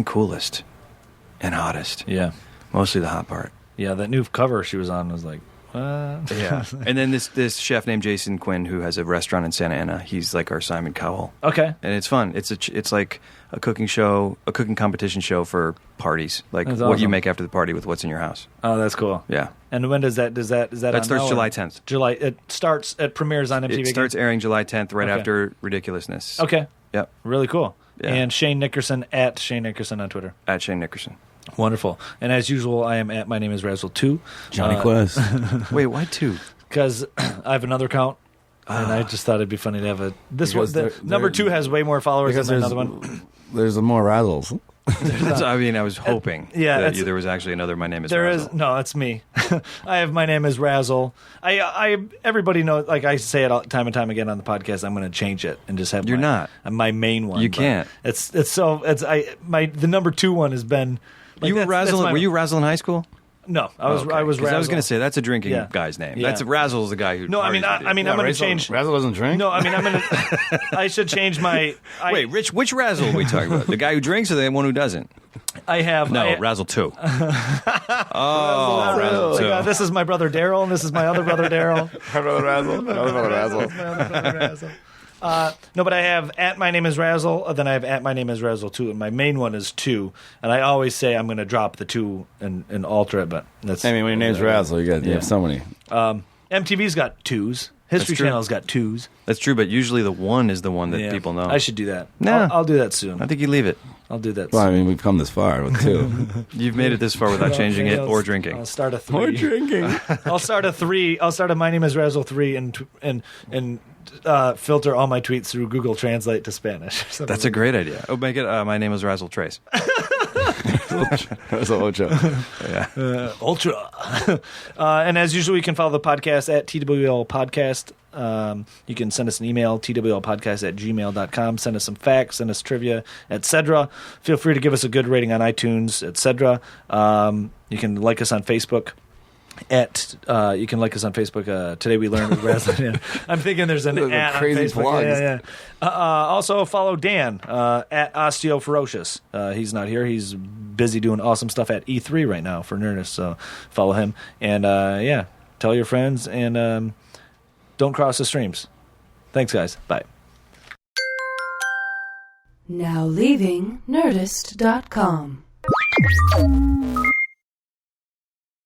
coolest, and hottest. Yeah, Mostly the hot part. yeah. That new cover she was on was like, what? Yeah. And then this chef named Jason Quinn, who has a restaurant in Santa Ana. He's like our Simon Cowell. Okay. And it's fun. It's like a cooking show, a cooking competition show for parties, like That's what you awesome. make after the party with what's in your house. Oh, that's cool. Yeah. And when is that? Is that That on starts now, July or- 10th. It premieres on MTV. It starts airing July 10th, right Okay. after Ridiculousness. Okay. Yep. Really cool. Yeah. And Shane Nickerson at Shane Nickerson on Twitter. At Shane Nickerson. Wonderful. And as usual, I am at My Name is Razzle 2. Johnny Quest. Wait, why 2? Because I have another account. And I just thought it'd be funny to have a... This one, number 2 has way more followers than another one. There's more Razzles. I mean, I was hoping that there was actually another My Name is Razzle. No, it's me. I have My Name is Razzle. Everybody knows, like I say it all, time and time again on the podcast, I'm going to change it and just have my main one. You can't. The number 2 one has been... Like, were you Razzle in high school? No, I was Razzle. I was going to say that's a drinking guy's name. Yeah. That's Razzle's the guy who. No, I'm going to change. Razzle doesn't drink. No, I'm going to. I should change my. Wait, Rich, which Razzle are we talking about? The guy who drinks or the one who doesn't? I have Razzle 2. Razzle 2. This is my brother Daryl, and this is my other brother Daryl. My brother Razzle. My other brother Razzle. My other brother Razzle. No, but I have at My Name is Razzle, then I have at My Name is Razzle 2, and my main one is 2, and I always say I'm going to drop the 2 and alter it, but that's... I mean, when your name's Razzle, you have so many. MTV's got 2s. History Channel's got 2s. That's true, but usually the 1 is the one that people know. I should do that. No. I'll do that soon. I think you leave it. I'll do that Well, soon. I mean, we've come this far with 2. You've made it this far without changing it or drinking. I'll start a 3. Or drinking. I'll start a 3. I'll start a My Name is Razzle 3 and filter all my tweets through Google Translate to Spanish. That's a great idea. Oh, make it My Name is Razzle Trace. Razzle Ocho. Yeah. Ultra. And as usual, you can follow the podcast at TWL Podcast. You can send us an email, twlpodcast@gmail.com. Send us some facts, send us trivia, etc. Feel free to give us a good rating on iTunes, etc. You can like us on Facebook. Today we learned with Razzle. Yeah. I'm thinking there's an at crazy on Facebook. plugs. Also follow Dan at OsteoFerocious. He's not here. He's busy doing awesome stuff at E3 right now for Nerdist. So follow him and tell your friends and don't cross the streams. Thanks, guys. Bye. Now leaving Nerdist.com.